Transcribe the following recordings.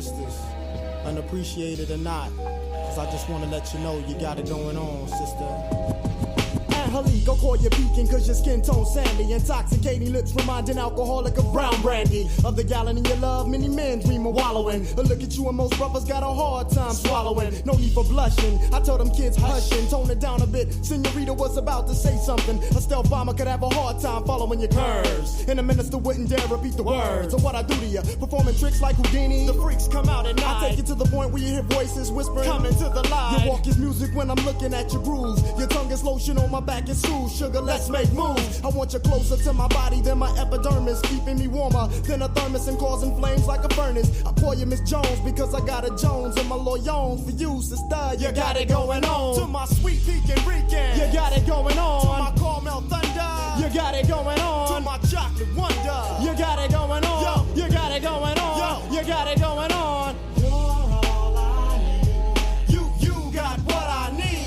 sisters, unappreciated or not, cause I just wanna let you know you got it going on, sister. Go call you peeking cause your skin tone sandy. Intoxicating lips reminding alcoholic of brown brandy. Of the gallon in your love, many men dream of wallowing. But look at you and most brothers got a hard time swallowing. No need for blushing, I told them kids hushing. Tone it down a bit, Senorita was about to say something. A stealth bomber could have a hard time following your curves. And a minister wouldn't dare repeat the words of what I do to you. Performing tricks like Houdini, the freaks come out at night. I take you to the point where you hear voices whispering, coming to the light. Your walk is music when I'm looking at your grooves. Your tongue is lotion on my back and soothe. Sugar, let's make moves. I want you closer to my body than my epidermis, keeping me warmer than a thermos and causing flames like a furnace. I call you Miss Jones because I got a Jones and my loyons for you, sister. You got it going on. To my sweet pecan Rican, you got it going on. To my caramel thunder, you got it going on. To my chocolate wonder, you got it going on. Yo, you got it going on. Yo, you got it going on. You're all I need. You got what I need.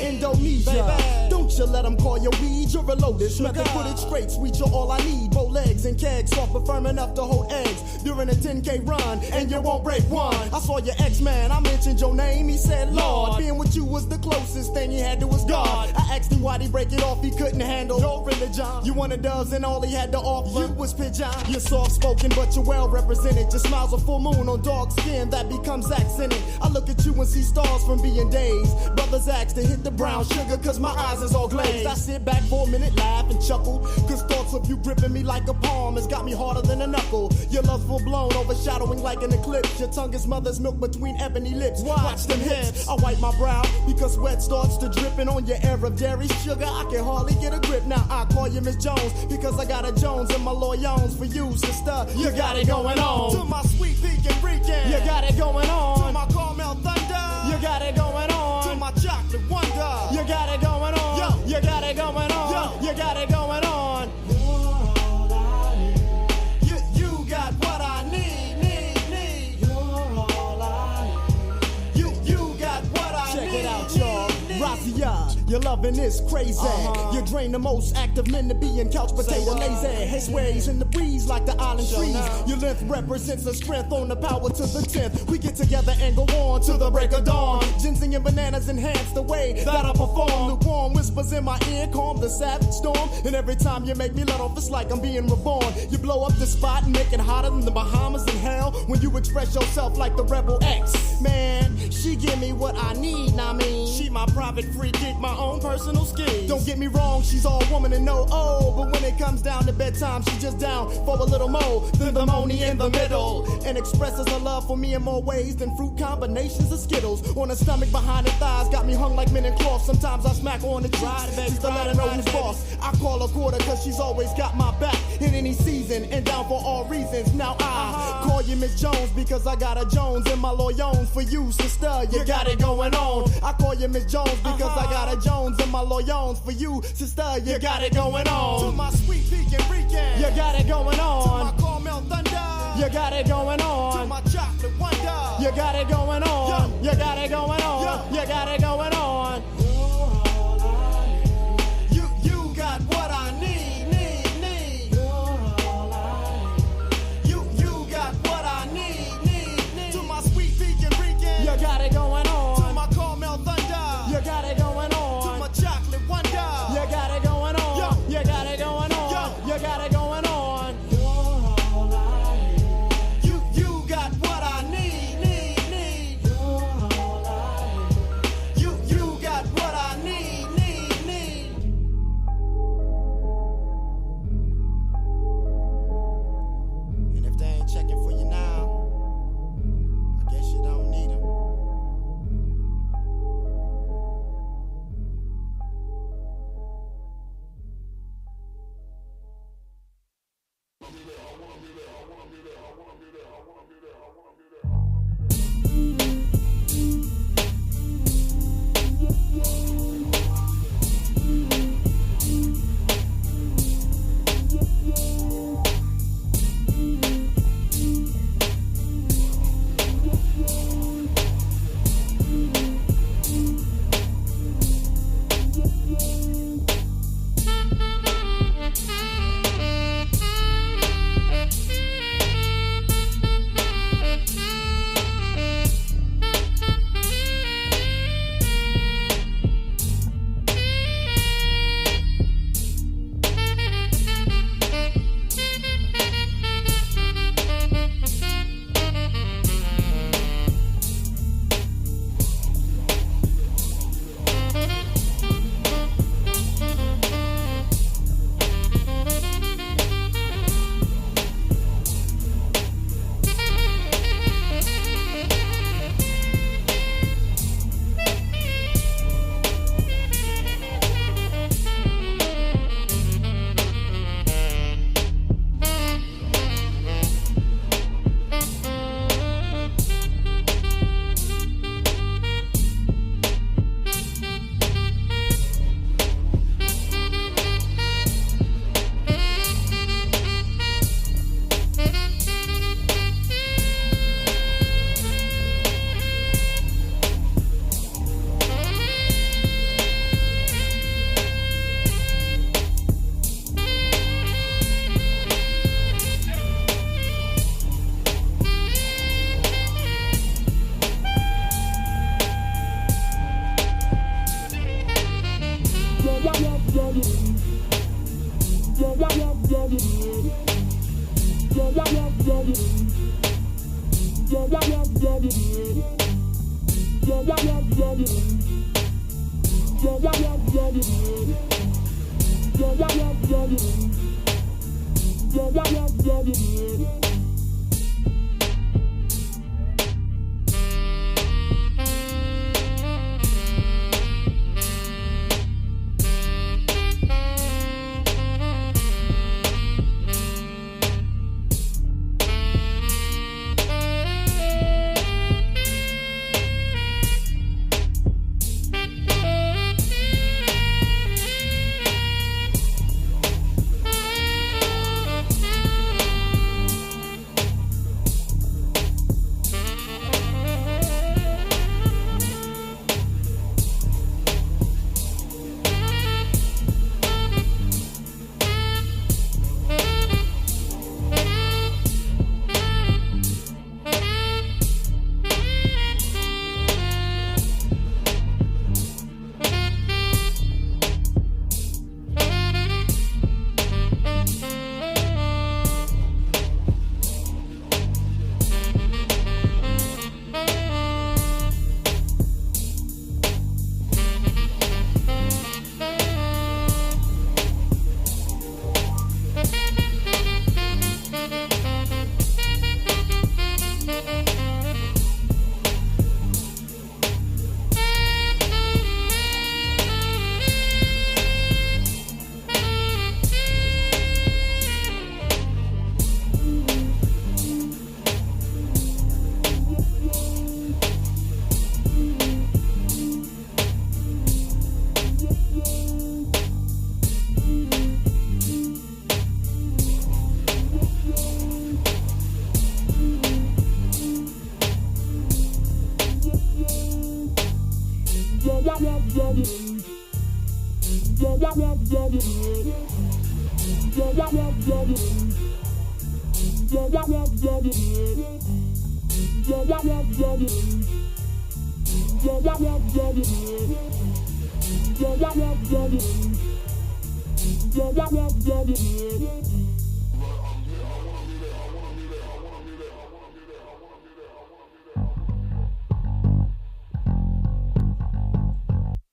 Indonesia, don't you let them call you weed, you're a lotus. Method footage straight, sweet, you're all I need. Bow legs and kegs, soft but firm enough to hold eggs. During a 10K run, and you won't break one. I saw your ex-man, I mentioned your name, he said Lord. Being with you was the closest thing he had to his God. I asked him why'd he break it off, he couldn't handle your religion. You wanted doves and all he had to offer was pigeon. You're soft-spoken but you're well-represented. Your smile's a full moon on dark skin that becomes accented. I look at you and see stars from being dazed. Brothers ask to hit the brown sugar cause my eyes is all glazed. I sit back for a minute, laugh and chuckle, cause thoughts of you gripping me like a palm has got me harder than a knuckle. Your love's full blown, overshadowing like an eclipse. Your tongue is mother's milk between ebony lips. Watch them hips. I wipe my brow because sweat starts to dripping on your air of dairy sugar. I can hardly get a grip. Now I call you Miss Jones because I got a Jones and my loyons for you, sister. You got it going on. To my sweet pecan Rican, you got it going on. To my caramel thunder, you got it going on. To my chocolate wonder, you got it going on. Yo, you got it going on. Yo, you got it going on. You're all I need. You got what I need. You're all I need. You got what I need. Check it out, y'all. Razia, your loving is crazy. You drain the most active men to be in couch potato lazy. Hay sways in the breeze like the island trees. Your length represents the strength on the power to the 10th. We get together and go on to the break of dawn. Ginseng and bananas enhance the way that I perform. Lukewarm whispers in my ear calm the savage storm. And every time you make me let off, it's like I'm being reborn. You blow up the spot and make it hotter than the Bahamas in hell. When you express yourself like the Rebel X. Man, she give me what I need, I mean. She my private free kick, my own personal skills. Don't get me wrong, she's all woman and no but when it comes down to bedtime, she's just down for a little more than the money in the middle. And expresses her love for me in more ways than fruit combinations of Skittles. On her stomach, behind her thighs, got me hung like men in cloth. Sometimes I smack her on the cheeks just to let her know who's boss. I call her quarter cause she's always got my back in any season and down for all reasons. Now I call you Miss Jones because I got a Jones and my loyons for you, sister. You got it going on. I call you Miss Jones because I got a Jones and my loyons for you, sister. You got it going on. To my sweet pecan Rican, you got it going on. To my caramel thunder, you got it going on. To my chocolate wonder, you got it going on. Yo, you got it going on. Yo, you got it going on. You're all I need. You got what I need. You're all I need. You got what I need. To my sweet pecan Rican, you got it going on. To my caramel thunder, you got it going on. To my chocolate wonder, you got it going on. Yo, you got it going on. Yo, you got it going on. You're all I need. You got what I need. You're all I need. You got what I need. And if they ain't checking for you now, I guess you don't need them.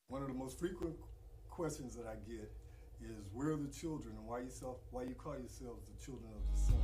One of the most frequent questions that I get is, where are the children, and why you call yourselves the children of the sun?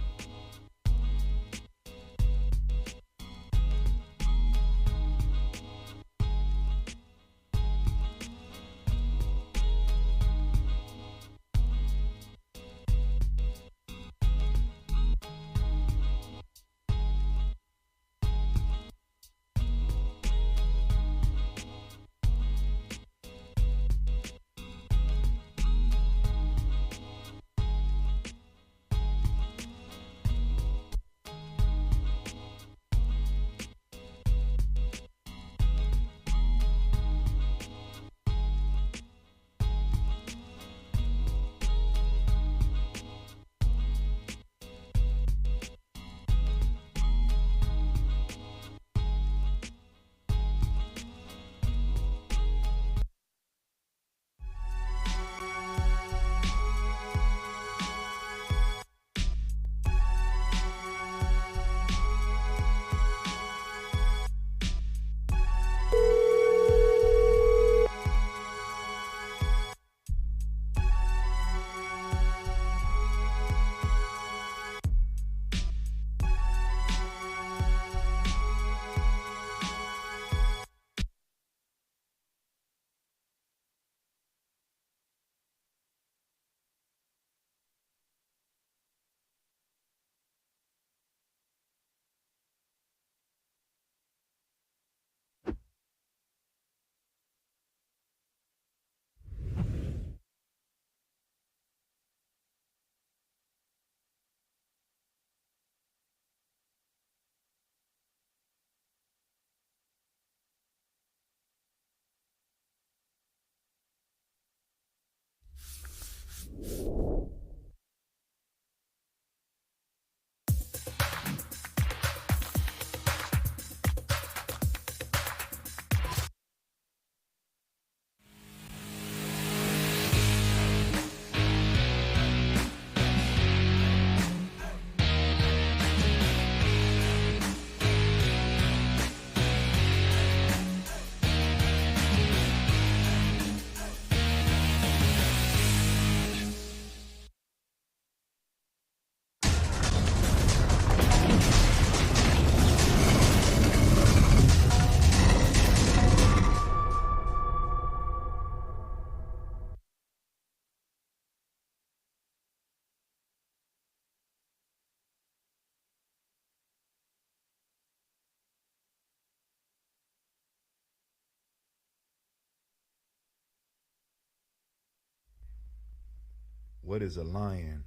What is a lion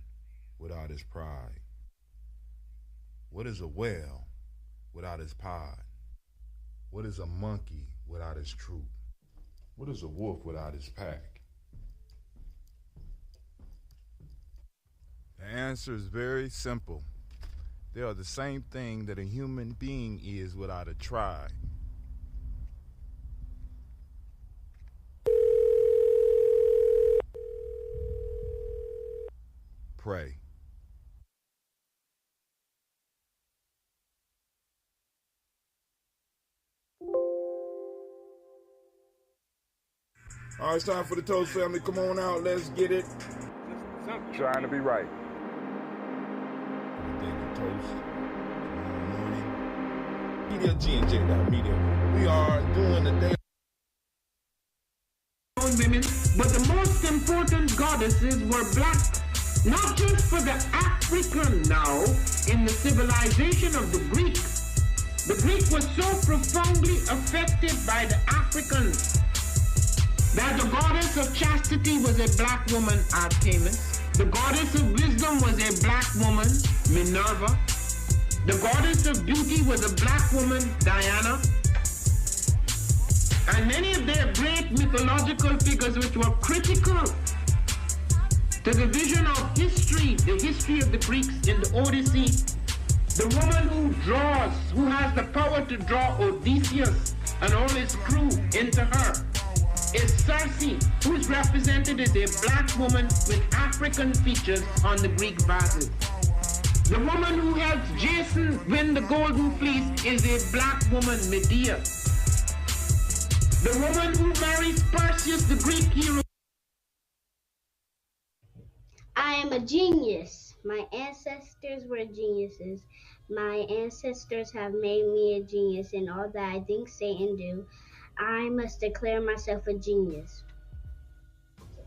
without his pride? What is a whale without his pod? What is a monkey without his troop? What is a wolf without his pack? The answer is very simple. They are the same thing that a human being is without a tribe. Pray. All right, it's time for the Toast family. Come on out. Let's get it. Trying to be right. Daily Toast. Tomorrow morning. Media G&J.media. We are doing the day. Women, but the most important goddesses were black, not just for the African now in the civilization of the Greek. The Greek was so profoundly affected by the Africans that the goddess of chastity was a black woman, Artemis. The goddess of wisdom was a black woman, Minerva. The goddess of beauty was a black woman, Diana. And many of their great mythological figures which were critical to the vision of history, the history of the Greeks in the Odyssey. The woman who draws, who has the power to draw Odysseus and all his crew into her, is Circe, who is represented as a black woman with African features on the Greek vases. The woman who helps Jason win the Golden Fleece is a black woman, Medea. The woman who marries Perseus, the Greek hero. I am a genius. My ancestors were geniuses. My ancestors have made me a genius in all that I think, say, and do. I must declare myself a genius.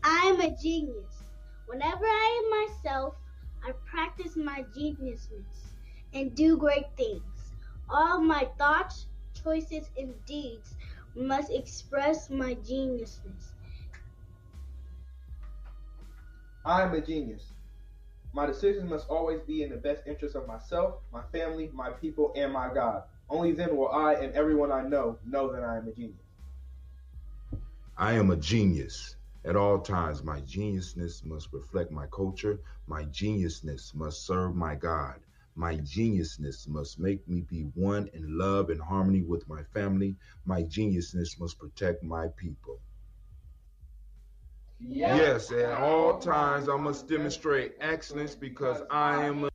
I am a genius. Whenever I am myself, I practice my geniusness and do great things. All my thoughts, choices, and deeds must express my geniusness. I am a genius. My decisions must always be in the best interest of myself, my family, my people, and my God. Only then will I and everyone I know that I am a genius. I am a genius. At all times, my geniusness must reflect my culture. My geniusness must serve my God. My geniusness must make me be one in love and harmony with my family. My geniusness must protect my people. Yes, at all times I must demonstrate excellence because I am a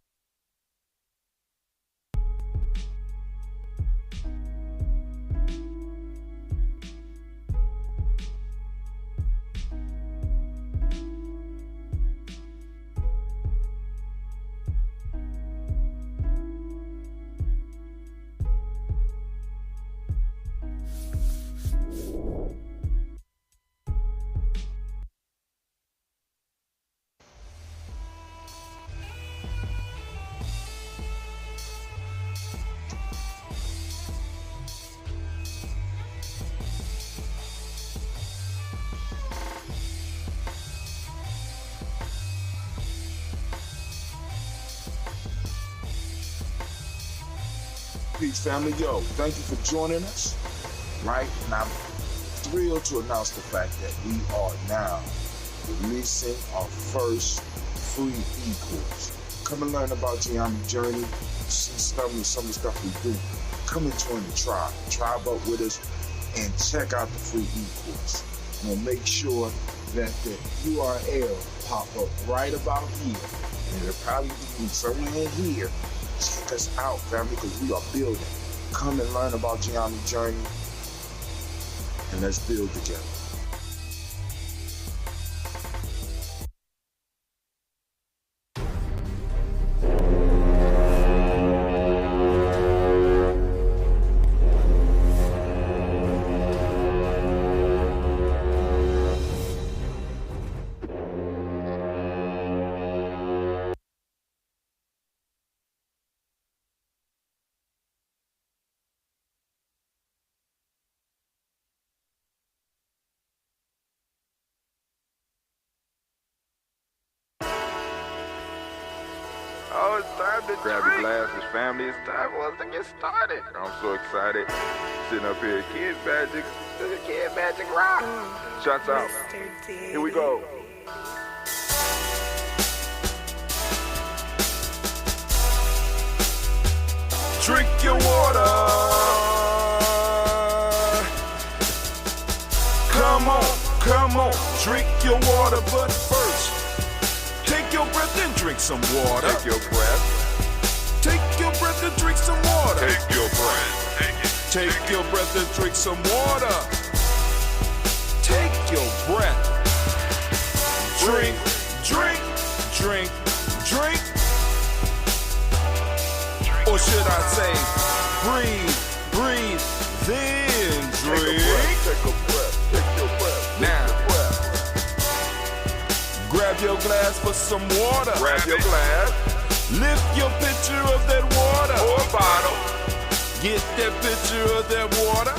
Peace, family. Yo, thank you for joining us. Right? And I'm thrilled to announce the fact that we are now releasing our first free e-course. Come and learn about Gye-Nyame journey, see some of the stuff we do. Come and join the tribe. Tribe up with us and check out the free e-course. We'll make sure that the URL pop up right about here. And it'll probably be somewhere in here. Check us out, family, because we are building. Come and learn about Gye-Nyame journey, and let's build together. Oh, it's time to grab your glasses, family. It's time for us to get started. I'm so excited. Sitting up here, Kid Magic Rock. Shots out. Here we go. Drink your water. Come on, drink your water, but first, take your breath and drink some water. Take your breath. Take your breath and drink some water. Take your breath. Take your breath and drink some water. Take your breath. Drink, drink, drink, drink. Or should I say, breathe, breathe, then drink. Take a breath. Take your breath. Now, grab your glass for some water. Grab your glass. Lift your pitcher of that water. Or bottle. Get that pitcher of that water.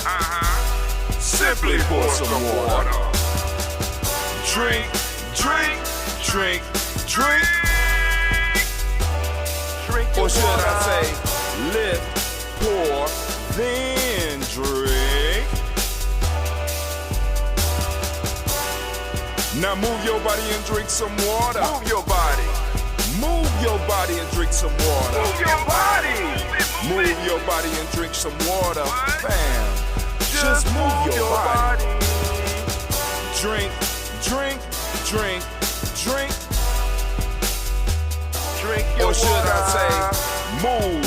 Simply pour some water. Drink, drink, drink, drink. Drink your or should water. I say, lift, pour, then drink. Now move your body and drink some water. Move your body. Move your body and drink some water. Move your body. Move your body and drink some water. Bam. Just move your body. Drink, drink, drink, drink. Drink your or should water. I say, move,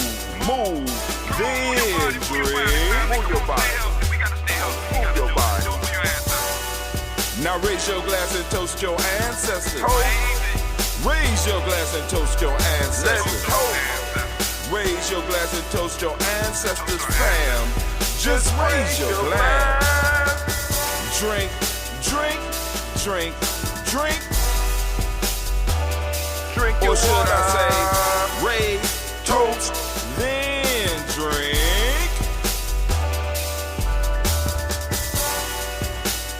then drink. Move your body. Move your body. Now raise your glass and toast your ancestors. Raise your glass and toast your ancestors. Raise your glass and toast your ancestors, fam. Just raise your glass. Drink, drink, drink, drink. Drink your or should water. I say, raise, toast, then drink.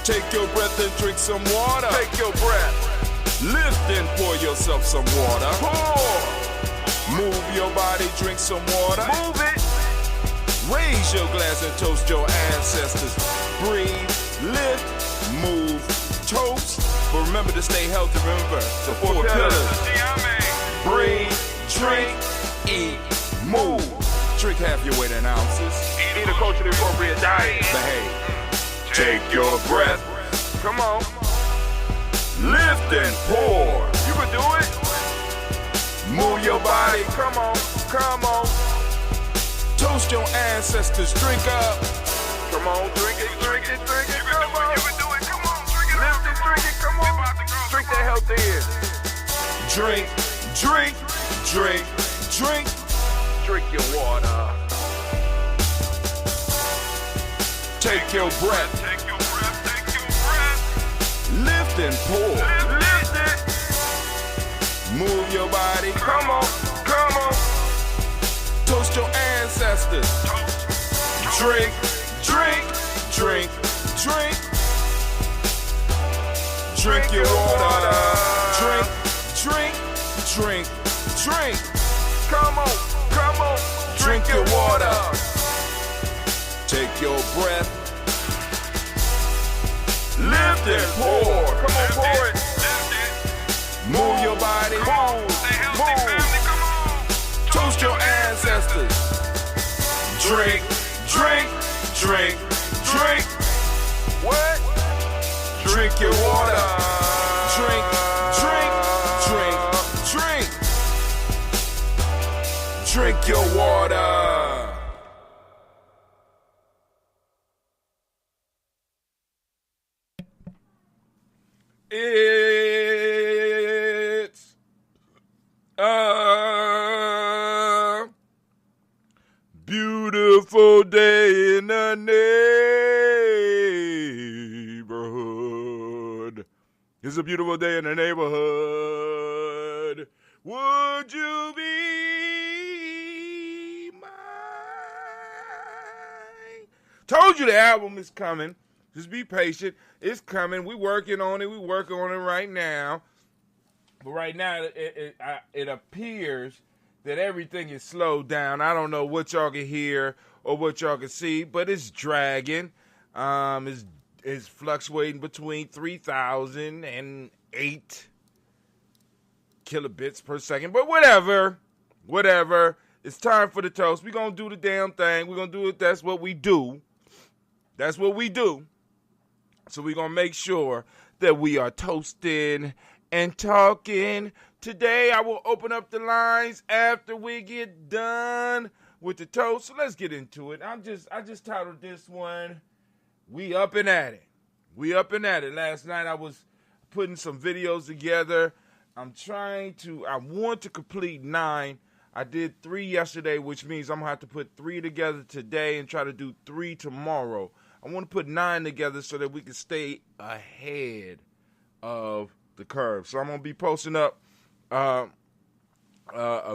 Take your breath and drink some water. Take your breath. Lift and pour yourself some water. Pour. Move your body, drink some water. Move it. Raise your glass and toast your ancestors. Breathe, lift, move, toast. But remember to stay healthy. Remember the four pillars. Breathe, drink, eat, move. Drink half your weight in ounces. Eat a culturally appropriate diet. Behave. Take your breath. Come on. Lift and pour. You can do it. Move your body. Come on. Come on. Toast your ancestors. Drink up. Come on. Drink it. Drink it. Drink it. Come on. You can do it. Come on. Drink it. Lift and drink it. Come on. Drink that health in. Drink. Drink. Drink. Drink. Drink your water. Take your breath. Take your breath. Take your breath. Lift and pour. Lift it. Move your body. Come on. Come on. Toast your ancestors. Drink. Drink. Drink. Drink. Drink your water. Drink. Drink. Drink. Drink. Come on. Come on. Drink your water. Take your breath. Lift and pour. Come on, pour it. Move your body. Move. Toast your ancestors. Drink. Drink. Drink. Drink. What? Drink your water. Drink. Drink. Drink. Drink. Drink your water. It's a beautiful day in the neighborhood. It's a beautiful day in the neighborhood. Would you be mine? Told you the album is coming. Just be patient. It's coming. We're working on it. We're working on it right now. But right now, it appears that everything is slowed down. I don't know what y'all can hear or what y'all can see, but it's dragging. It's fluctuating between 3,000 and 8 kilobits per second. But whatever. It's time for the toast. We're going to do the damn thing. We're going to do it. That's what we do. So we're going to make sure that we are toasting and talking. Today, I will open up the lines after we get done with the toast. So let's get into it. I just titled this one, We Up and At It. Last night, I was putting some videos together. I want to complete 9. I did 3 yesterday, which means I'm going to have to put 3 together today and try to do 3 tomorrow. I want to put 9 together so that we can stay ahead of the curve. So I'm going to be posting up a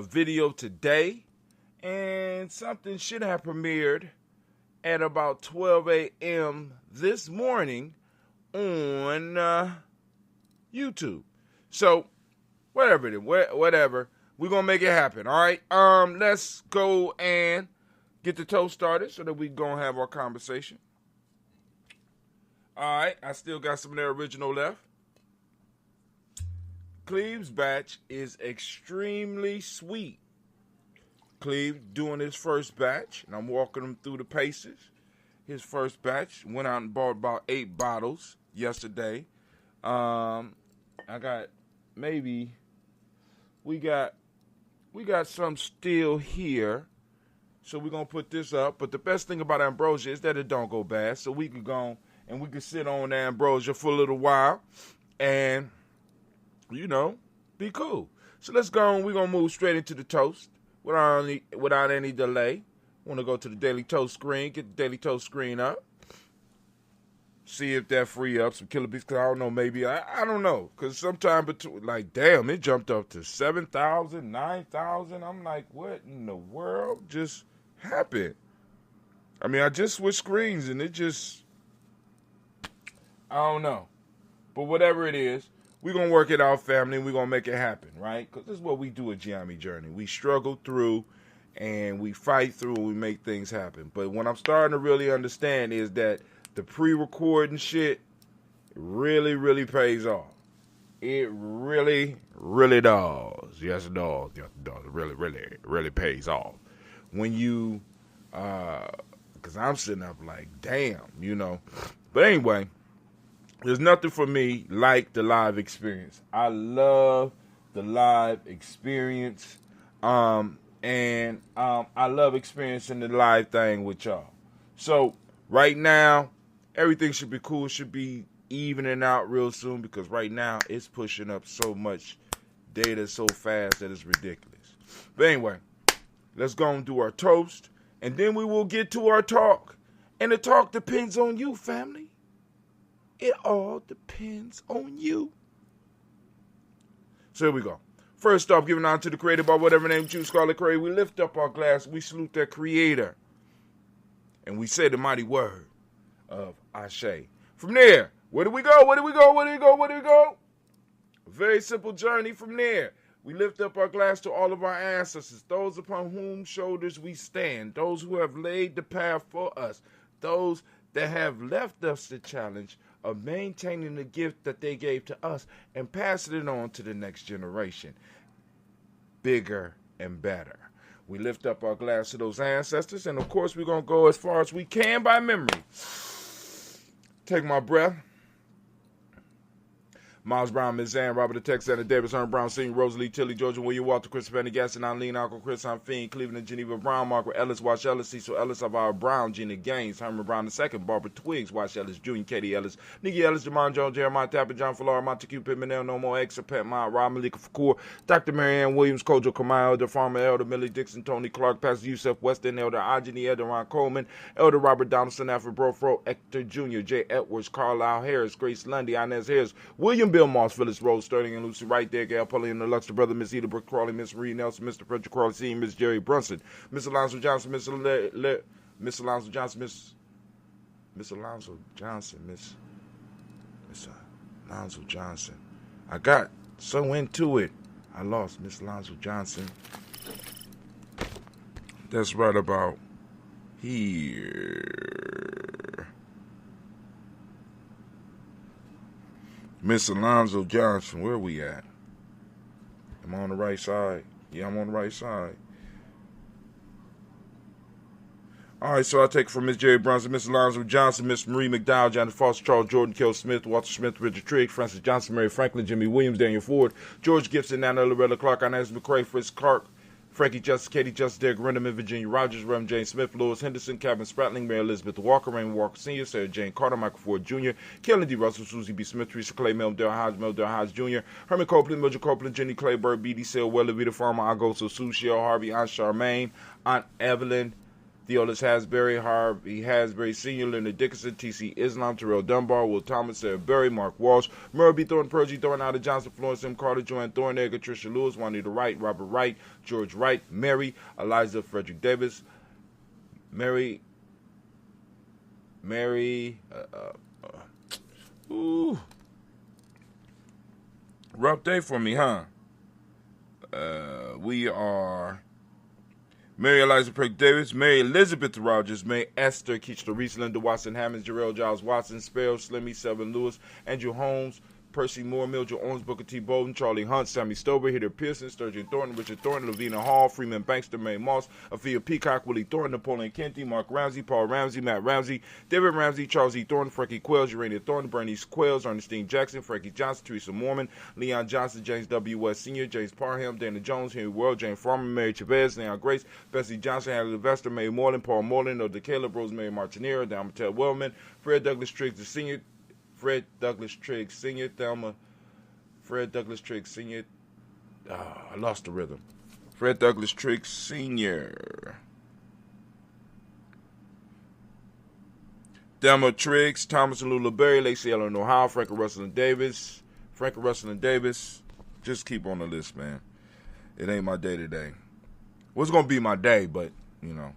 video today, and something should have premiered at about 12 a.m. this morning on YouTube. So whatever. We're going to make it happen, all right? Let's go and get the toast started so that we going to have our conversation. All right, I still got some of their original left. Cleve's batch is extremely sweet. Cleve doing his first batch, and I'm walking him through the paces. His first batch, went out and bought about 8 bottles yesterday. I got maybe, we got some still here, so we're going to put this up. But the best thing about ambrosia is that it don't go bad, so we could go and we could sit on the ambrosia for a little while and, be cool. So let's go on. We're going to move straight into the toast without any delay. Want to go to the Daily Toast screen, get the Daily Toast screen up, see if that free up some kilobits, because I don't know, maybe, I don't know, because sometime between, damn, it jumped up to 7,000, 9,000. I'm like, what in the world just happened? I mean, I just switched screens, and it just, I don't know. But whatever it is, we're going to work it out, family, and we're going to make it happen, right? Because this is what we do at Gye-Nyame Journey. We struggle through, and we fight through, and we make things happen. But what I'm starting to really understand is that the pre-recording shit really, really pays off. It really, really does. Yes, it does. Yes, it does. It really, really, really pays off. When you, because I'm sitting up like, damn, But anyway, there's nothing for me like the live experience. I love the live experience. And I love experiencing the live thing with y'all. So right now, everything should be cool. It should be evening out real soon, because right now it's pushing up so much data so fast that it's ridiculous. But anyway, let's go and do our toast, and then we will get to our talk. And the talk depends on you, family. It all depends on you. So here we go. First off, giving honor to the creator by whatever name you choose, Scarlet Cray. We lift up our glass, we salute that creator, and we say the mighty word of Ashe. From there, where do we go? A very simple journey from there. We lift up our glass to all of our ancestors, those upon whom shoulders we stand, those who have laid the path for us, those that have left us the challenge of maintaining the gift that they gave to us and passing it on to the next generation. Bigger and better. We lift up our glass to those ancestors, and of course we're going to go as far as we can by memory. Take my breath. Miles Brown, Ms. Ann, Robert the Tex, Anna Davis, Ern Brown, Senior, Rosalie, Tilly, Georgia, William Walter, Christopher Penny, Gaston, Eileen, Uncle Chris, I'm Fiend, Cleveland, Geneva Brown, Margaret Ellis, Wash Ellis, Cecil Ellis, Alvara Brown, Gina Gaines, Herman Brown II, Barbara Twiggs, Wash Ellis, Jr., Katie Ellis, Nikki Ellis, Jamon Jones, Jeremiah Tapper, John Fallar, Montague Pittman, No More X, Pet Mount, Rob Malika Fakur, Dr. Marianne Williams, Kojo Kamau, Elder Farmer, Elder Millie Dixon, Tony Clark, Pastor Yusef Weston, Elder Ajani, Elder Ron Coleman, Elder Robert Donaldson, Alfred Brofro, Hector Jr., J. Edwards, Carlisle Harris, Grace Lundy, Inez Harris, William Bill Moss, Phyllis Rose, Sterling and Lucy right there, Gail Pulley and the Luxor brother, Miss Eda Brooke Crawley, Miss Marie Nelson, Mr. Frederick Crawley Sr., Miss Jerry Brunson, Miss Alonzo Johnson, Miss Alonzo Johnson, Miss Alonzo Johnson, Miss Alonzo Johnson. I got so into it, I lost Miss Alonzo Johnson. That's right about here. Miss Alonzo Johnson, where we at? Am I on the right side? Yeah, I'm on the right side. All right, so I take it from Miss Jerry Brunson, Miss Alonzo Johnson, Miss Marie McDowell, Johnny Foster, Charles Jordan, Kel Smith, Walter Smith, Richard Trigg, Francis Johnson, Mary Franklin, Jimmy Williams, Daniel Ford, George Gibson, Nana Loretta Clark, Inez McCrae, Fritz Clark, Frankie Justice, Katie Justice, Derek Renderman, Virginia Rogers, Reverend James Smith, Louis Henderson, Calvin Spratling, Mary Elizabeth Walker, Raymond Walker Sr., Sarah Jane Carter, Michael Ford Jr., Kelly D. Russell, Susie B. Smith, Teresa Clay, Mel Del Hodge Jr., Herman Copeland, Mildred Copeland, Jenny Clayburg, B.D. Sale, Weller, Vita Farmer, Agosto, Sue, Shell, Harvey, Aunt Charmaine, Aunt Evelyn, Theolis Hasbury, Harvey Hasbury Sr., Leonard Dickinson, T.C. Islam, Terrell Dunbar, Will Thomas, Sarah Berry, Mark Walsh, Merle B. Thornton, Percy Thornton, Ada Johnson, Florence M. Carter, Joanne Thornegger, Tricia Lewis, Juanita Wright, Robert Wright, George Wright, Mary, Eliza Frederick Davis, rough day for me, huh? We are Mary Eliza Craig Davis, Mary Elizabeth Rogers, Mary Esther Keachler Reese, Linda Watson Hammonds, Jarrell Giles Watson, Sparrow, Slimmy, Selvin Lewis, Andrew Holmes, Percy Moore, Mildred Owens, Booker T. Bolden, Charlie Hunt, Sammy Stover, Hitter Pearson, Sturgeon Thornton, Richard Thornton, Lavina Hall, Freeman Bankster, May Moss, Afia Peacock, Willie Thornton, Napoleon Kenty, Mark Ramsey, Paul Ramsey, Matt Ramsey, David Ramsey, Charles E. Thornton, Frankie Quells, Urania Thornton, Bernice Quells, Ernestine Jackson, Frankie Johnson, Teresa Mormon, Leon Johnson, James W. West Sr., James Parham, Dana Jones, Henry World, Jane Farmer, Mary Chavez, Leon Grace, Bessie Johnson, Harry Levester, May Moreland, Paul Moreland, Oda Caleb, Rosemary Martinero, Dalma Ted Wellman, Fred Douglas Triggs Sr., Fred Douglas Triggs Sr., Thelma Fred Douglas Triggs Sr. I lost the rhythm. Fred Douglas Triggs Sr. Thelma Triggs, Thomas and Lula Berry, Lacey Eleanor Howe, Frank Russell and Davis. Just keep on the list, man. It ain't my day today. Well, it's going to be my day, but, you know,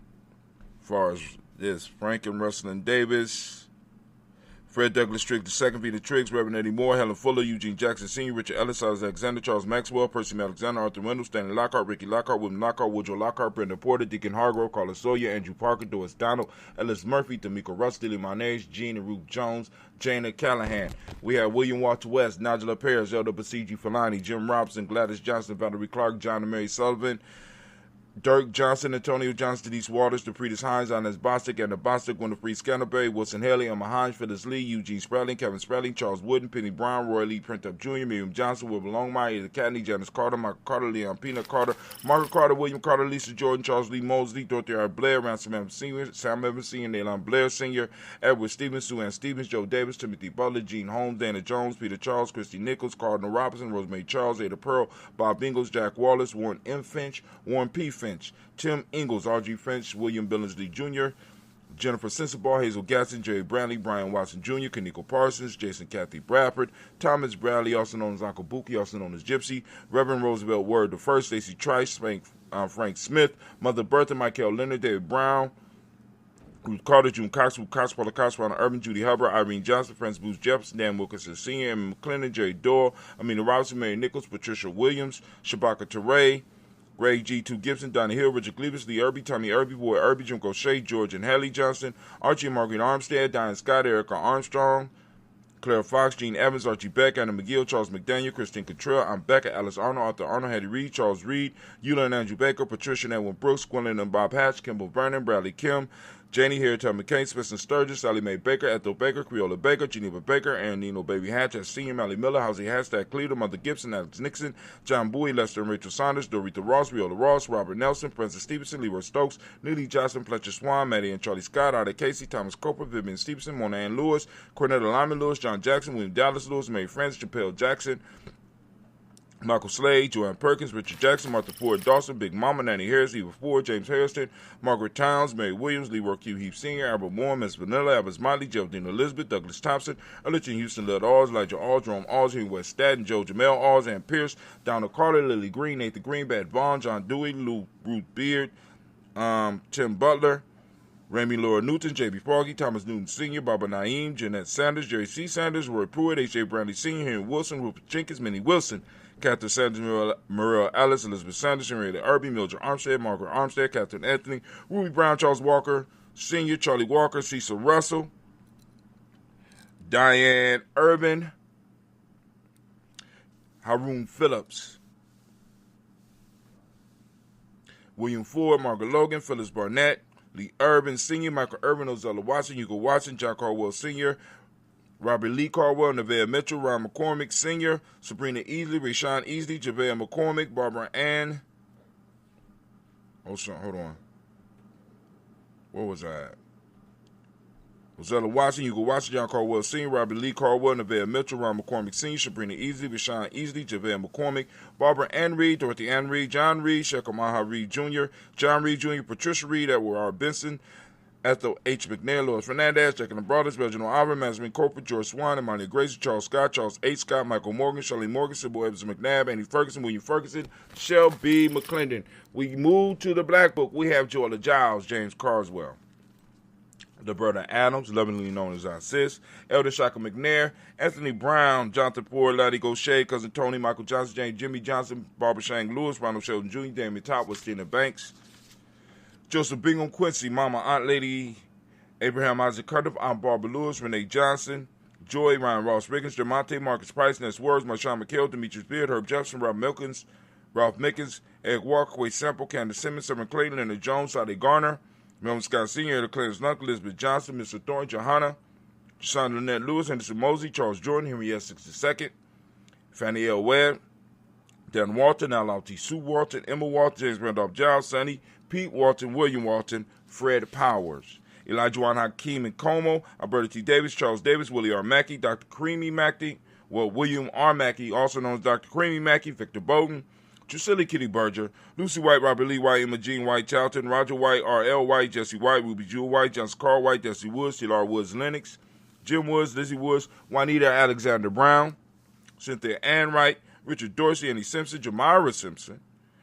as far as this, Frank and Russell and Davis, Fred Douglas Triggs II, Peter Triggs, Reverend Eddie Moore, Helen Fuller, Eugene Jackson Sr., Richard Ellis, Alexander, Charles Maxwell, Percy Alexander, Arthur Wendell, Stanley Lockhart, Ricky Lockhart, William Lockhart, Woodrow Lockhart, Brenda Porter, Deacon Hargrove, Carlos Sawyer, Andrew Parker, Doris Donald, Ellis Murphy, D'Amico Russ, Dilly Monage, Jean and Ruth Jones, Jana Callahan. We have William Walter West, Nigella Perez, Zelda Basiji Falani, Jim Robinson, Gladys Johnson, Valerie Clark, John and Mary Sullivan, Dirk Johnson, Antonio Johnson, Denise Waters, DePretis Hines, Inez Bostic, Anna Bostic, Winifred Scanterbury, Wilson Haley, Emma Hines, Phyllis Lee, Eugene Spradling, Kevin Spradling, Charles Wooden, Penny Brown, Roy Lee Printup Jr., Miriam Johnson, Wilbur Longmire, Ida Cadney, Janice Carter, Michael Carter, Leon Pina Carter, Margaret Carter, William Carter, Lisa Jordan, Charles Lee Mosley, Dorothy R. Blair, Ransom Evans Sr., Sam Evans Sr., Nayland Blair Sr., Edward Stevens, Sue Ann Stevens, Joe Davis, Timothy Butler, Gene Holmes, Dana Jones, Peter Charles, Christy Nichols, Cardinal Robinson, Rosemary Charles, Ada Pearl, Bob Ingalls, Jack Wallace, Warren M. Finch, Warren P. Finch, Tim Ingalls, R.G. Finch, William Billingsley Jr., Jennifer Sensabaugh, Hazel Gatson, Jerry Brantley, Brian Watson Jr., Kaniko Parsons, Jason Kathy Bradford, Thomas Bradley, also known as Uncle Buki, also known as Gypsy, Reverend Roosevelt Word I, Stacey Trice, Frank Smith, Mother Bertha, Michael Leonard, David Brown, Ruth Carter, June Cox, Ruth Cox, Paula Cox, Ronald Urban, Judy Hubbard, Irene Johnson, Francis Booth Jefferson, Dan Wilkinson Sr., Emma McClendon, Jerry Doyle, Amina Robinson, Mary Nichols, Patricia Williams, Shabaka Teray, Greg G. 2 Gibson, Donnie Hill, Richard Cleavis, Lee Irby, Tommy Irby, Boy Irby, Jim Gaucher, George and Hallie Johnson, Archie and Margaret Armstead, Diane Scott, Erica Armstrong, Claire Fox, Gene Evans, Archie Beck, Anna McGill, Charles McDaniel, Christine Cottrell, I'm Becca, Alice Arnold, Arthur Arnold, Hattie Reed, Charles Reed, Eula and Andrew Baker, Patricia and Edwin Brooks, Gwendolyn and Bob Hatch, Kimball Vernon, Bradley Kim, Janie Harriet McCain, Spencer Sturgis, Sally Mae Baker, Ethel Baker, Creola Baker, Geneva Baker, Aaron Nino Baby Hatch, Senior, Mally Miller, Housie Hashtag Cleveland, Mother Gibson, Alex Nixon, John Bowie, Lester and Rachel Saunders, Dorita Ross, Riola Ross, Robert Nelson, Francis Stevenson, Leroy Stokes, Neely Johnson, Fletcher Swan, Maddie and Charlie Scott, Ida Casey, Thomas Coper, Vivian Stevenson, Mona Ann Lewis, Cornetta Lyman Lewis, John Jackson, William Dallas Lewis, Mary Francis, Chappelle Jackson, Michael Slade, Joanne Perkins, Richard Jackson, Martha Ford Dawson, Big Mama, Nanny Harris, Eva Ford, James Harrison, Margaret Towns, Mary Williams, Leroy Q. Heath Sr., Albert Moore, Miss Vanilla, Albert Motley, Geraldine Elizabeth, Douglas Thompson, Ellichin Houston, Led Alls, Elijah Alls, Jerome Alls, Henry West Staten, Joe Jamel Alls, Ann Pierce, Donald Carter, Lily Green, Nathan Green, Bad Vaughn, John Dewey, Ruth Beard, Tim Butler, Remy Laura Newton, J.B. Foggy, Thomas Newton Sr., Barbara Naeem, Jeanette Sanders, Jerry C. Sanders, Roy Pruitt, H.J. Brownlee Sr., Henry Wilson, Rupert Jenkins, Minnie Wilson, Catherine Sanders, Muriel Ellis, Elizabeth Sanders, Henrietta Irby, Mildred Armstead, Margaret Armstead, Catherine Anthony, Ruby Brown, Charles Walker Sr., Charlie Walker, Cecil Russell, Diane Urban, Haroon Phillips, William Ford, Margaret Logan, Phyllis Barnett, Lee Urban Sr., Michael Urban, Ozella Watson, Hugo Watson, John Caldwell Sr., Robert Lee Caldwell, Nevaeh Mitchell, Ron McCormick Sr., Sabrina Easley, Rashawn Easley, Javea McCormick, Barbara Ann. Hold on. Where was I at? Ozella Watson, Hugo Watson, John Caldwell Sr., Robert Lee Caldwell, Nevaeh Mitchell, Ron McCormick Sr., Sabrina Easley, Rashawn Easley, Javea McCormick, Barbara Ann Reed, Dorothy Ann Reed, John Reed, Shekhar Maha Reed Jr., John Reed Jr., Patricia Reed, Edward R. Benson, Ethel H. McNair, Louis Fernandez, Jack and the Brothers, Reginald Alvin, Masmin Corporate, George Swan, Imani Gracie, Charles Scott, Charles H. Scott, Michael Morgan, Shirley Morgan, Sybil Evans McNabb, Andy Ferguson, William Ferguson, Shell B. McClendon. We move to the Black Book. We have Joella Giles, James Carswell, the brother Adams, lovingly known as our sis, Elder Shaka McNair, Anthony Brown, Jonathan Poor, Lottie Gaucher, Cousin Tony, Michael Johnson, James Jimmy Johnson, Barbara Shang Lewis, Ronald Sheldon Jr., Damien Top, Westina Banks, Joseph Bingham Quincy, Mama Aunt Lady, Abraham Isaac Carter, Aunt Barbara Lewis, Renee Johnson, Joy, Ryan Ross Riggins, Jamonte, Marcus Price, Ness Words, Marshawn McHale, Demetrius Beard, Herb Jefferson, Ralph Mickens, Ed Walker, Quay Sample, Candace Simmons, Severn Clayton, Leonard Jones, Sade Garner, Melvin Scott Sr., the Clarence Knuckle, Elizabeth Johnson, Mr. Thorne, Johanna, Jashawn Lynette Lewis, Henderson Mosey, Charles Jordan, Henry Essex II, Fannie L. Webb, Dan Walton, L.L.T. Sue Walton, Emma Walton, James Randolph Giles, Sonny, Pete Walton, William Walton, Fred Powers, Elijah Juan Hakeem and Como, Alberta T. Davis, Charles Davis, Willie R. Mackey, Dr. William R. Mackey, also known as Dr. Creamy Mackey, Victor Bowden, Drusilla Kitty Berger, Lucy White, Robert Lee White, Emma Jean White, Charlton, Roger White, R.L. White, Jesse White, Ruby Jewel White, Johnson Carl White, Jesse Woods, T.L.R. Woods Lennox, Jim Woods, Lizzie Woods, Juanita Alexander Brown, Cynthia Ann Wright, Richard Dorsey, Annie Simpson, Jamira Simpson,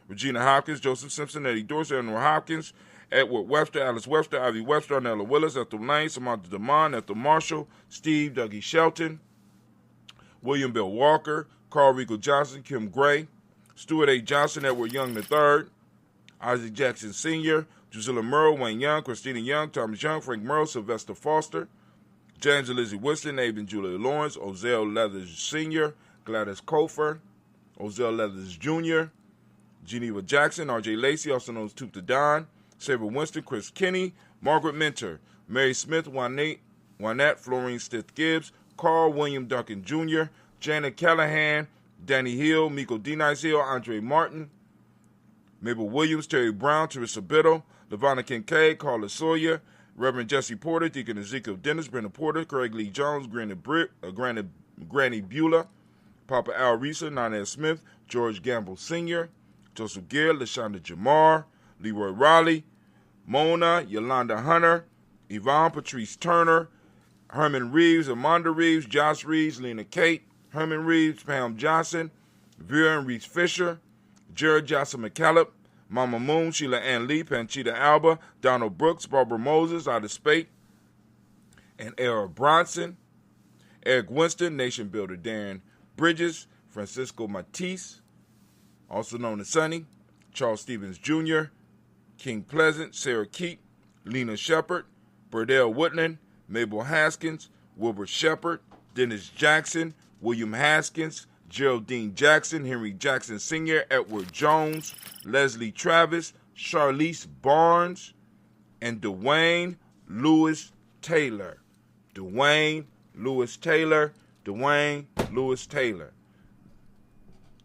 Regina Hopkins, Joseph Simpson, Eddie Dorsey, Eleanor Hopkins, Edward Webster, Alice Webster, Ivy Webster, Arnella Willis, Ethel Lane, Samantha DeMond, Ethel Marshall, Steve Dougie Shelton, William Bill Walker, Carl Rico Johnson, Kim Gray, Stuart A. Johnson, Edward Young III, Isaac Jackson Sr., Drusilla Merle, Wayne Young, Christina Young, Thomas Young, Frank Merle, Sylvester Foster, James and Lizzie Winston, Abe and Julia Lawrence, Ozell Leathers Sr., Gladys Cofer, Ozell Leathers Jr., Geneva Jackson, R.J. Lacey, also known as Toot the Don, Sabre Winston, Chris Kinney, Margaret Minter, Mary Smith, Juanette, Florine Stith Gibbs, Carl William Duncan Jr., Janet Callahan, Danny Hill, Miko D. Nice Hill, Andre Martin, Mabel Williams, Terry Brown, Teresa Biddle, Lavonna Kincaid, Carla Sawyer, Reverend Jesse Porter, Deacon Ezekiel Dennis, Brenda Porter, Craig Lee Jones, Granny Beulah, Papa Al Reesa, Nana Smith, George Gamble Sr., Joseph Gear, LaShonda Jamar, Leroy Raleigh, Mona, Yolanda Hunter, Yvonne Patrice Turner, Herman Reeves, Amanda Reeves, Josh Reeves, Lena Kate, Herman Reeves, Pam Johnson, Vera and Reese Fisher, Jared Johnson McCallop, Mama Moon, Sheila Ann Lee, Panchita Alba, Donald Brooks, Barbara Moses, Ida Spate, and Era Bronson, Eric Winston, Nation Builder Darren Bridges, Francisco Matisse, also known as Sonny, Charles Stevens Jr., King Pleasant, Sarah Keat, Lena Shepard, Burdell Woodland, Mabel Haskins, Wilbur Shepard, Dennis Jackson, William Haskins, Geraldine Jackson, Henry Jackson Sr., Edward Jones, Leslie Travis, Charlize Barnes, and Dwayne Lewis Taylor. Dwayne Lewis Taylor.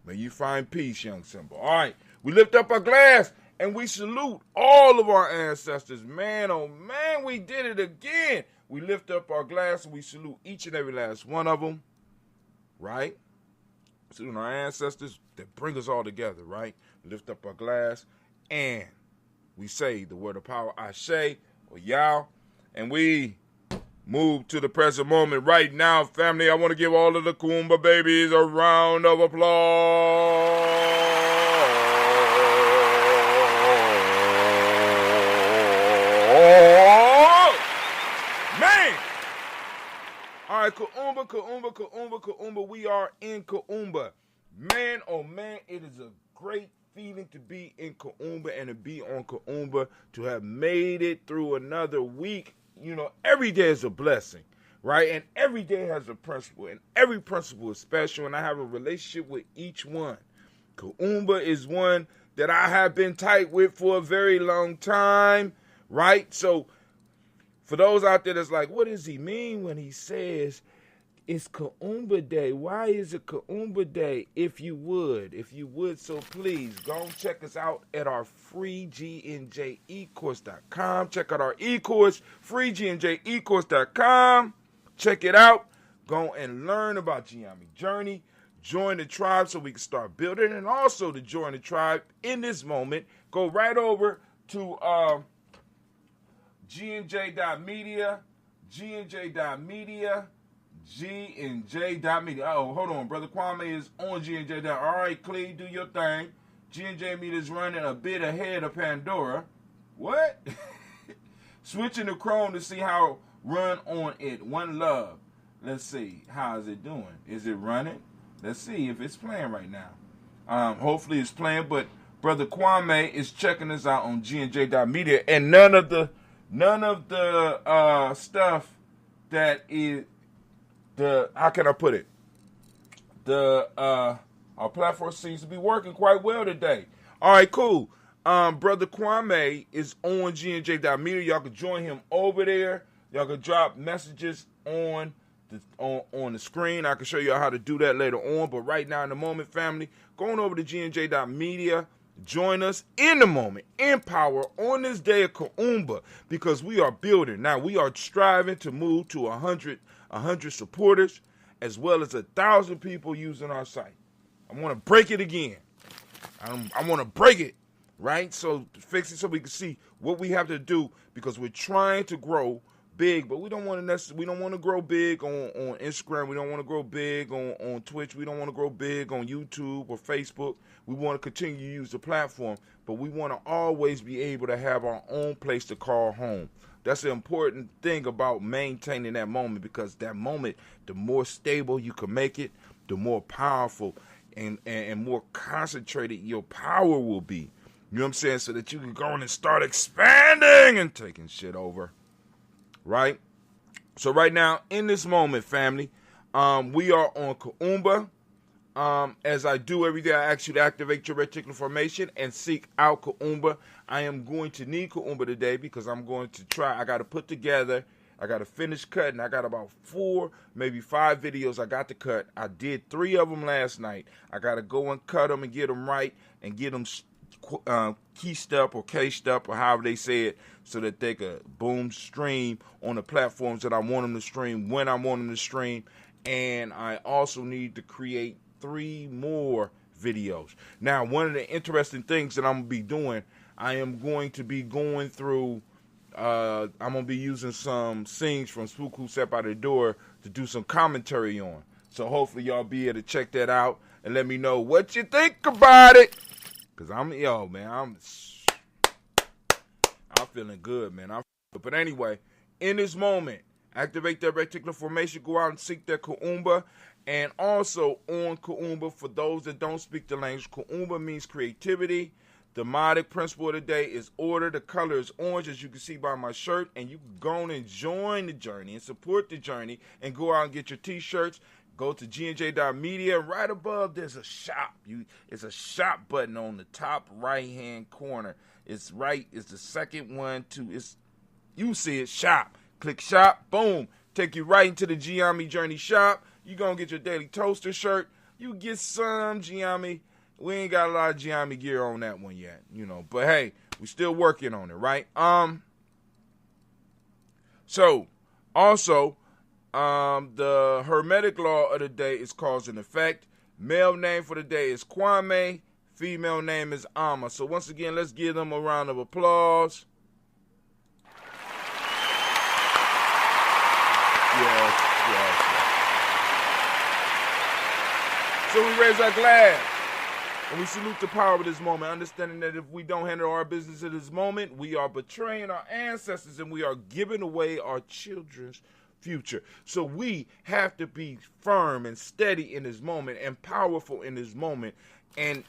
May you find peace, young Simba. All right, we lift up our glass and we salute all of our ancestors. Man, oh man, we did it again. We lift up our glass and we salute each and every last one of them, right? Saluting our ancestors that bring us all together, right? We lift up our glass and we say the word of power, Ashe, or Yao, and we move to the present moment right now, family. I want to give all of the Kuumba babies a round of applause. right, Kuumba. We are in Kuumba. Man, oh man, it is a great feeling to be in Kuumba and to be on Kuumba, to have made it through another week. You know, every day is a blessing, right? And every day has a principle, and every principle is special, and I have a relationship with each one. Kuumba is one that I have been tight with for a very long time, right? So for those out there that's like, what does he mean when he says it's Kuumba Day? Why is it Kuumba Day? If you would, so please go and check us out at our free GNJecourse.com. Check out our e-course, freegnjecourse.com. Check it out. Go and learn about Gye-Nyame journey. Join the tribe so we can start building. And also to join the tribe in this moment, go right over to GNJ.media, GNJ.media, GNJ.media. Oh, hold on. Brother Kwame is on GNJ. All right, Clee, do your thing. GNJ Media is running a bit ahead of Pandora. What? Switching to Chrome to see how run on it. One Love. Let's see. How is it doing? Is it running? Let's see if it's playing right now. Hopefully it's playing, but Brother Kwame is checking us out on GNJ.media, and none of the stuff that is how can I put it? Our platform seems to be working quite well today. All right, cool. Brother Kwame is on GNJ.media. Y'all can join him over there. Y'all can drop messages on the screen. I can show you how to do that later on. But right now, in the moment, family, going over to GNJ.media. Join us in the moment, in power, on this day of Kuumba, because we are building. Now, we are striving to move to 100 supporters, as well as 1,000 people using our site. I want to break it again. I want to break it, right? So fix it so we can see what we have to do, because we're trying to grow big, but we don't want to grow big on Instagram. We don't want to grow big on Twitch. We don't want to grow big on YouTube or Facebook. We want to continue to use the platform, but we want to always be able to have our own place to call home. That's the important thing about maintaining that moment, because that moment, the more stable you can make it, the more powerful and more concentrated your power will be. You know what I'm saying? So that you can go in and start expanding and taking shit over. Right? So right now, in this moment, family, we are on Kuumba. As I do every day, I ask you to activate your reticular formation and seek out Kuumba. I am going to need Kuumba today, because I'm going to try. I got to put together, I got to finish cutting. I got about 4, maybe 5 videos I got to cut. I did 3 of them last night. I got to go and cut them and get them right and get them keyed up or caged up, or however they say it, so that they could boom stream on the platforms that I want them to stream when I want them to stream. And I also need to create 3 more videos. Now, one of the interesting things that I'm going to be doing, I am going to be going through, I'm going to be using some scenes from Spook Who Step Out the Door to do some commentary on. So hopefully y'all be able to check that out and let me know what you think about it. Because I'm feeling good, man. But anyway, in this moment, activate that reticular formation, go out and seek that Kuumba. And also on Kuumba, for those that don't speak the language, Kuumba means creativity. The modic principle of the day is order. The color is orange, as you can see by my shirt. And you can go and join the journey and support the journey and go out and get your t-shirts. Go to GNJ.media. Right above, there's a shop. It's a shop button on the top right-hand corner. It's the second one you see it, shop. Click shop, boom. Take you right into the Gye-Nyame Journey shop. You're going to get your daily toaster shirt. You get some Gye-Nyame. We ain't got a lot of Gye-Nyame gear on that one yet, But hey, we still working on it, right? So, also, the hermetic law of the day is cause and effect. Male name for the day is Kwame. Female name is Amma. So once again, let's give them a round of applause. Yes. So we raise our glass and we salute the power of this moment, understanding that if we don't handle our business at this moment, we are betraying our ancestors and we are giving away our children's future. So we have to be firm and steady in this moment and powerful in this moment and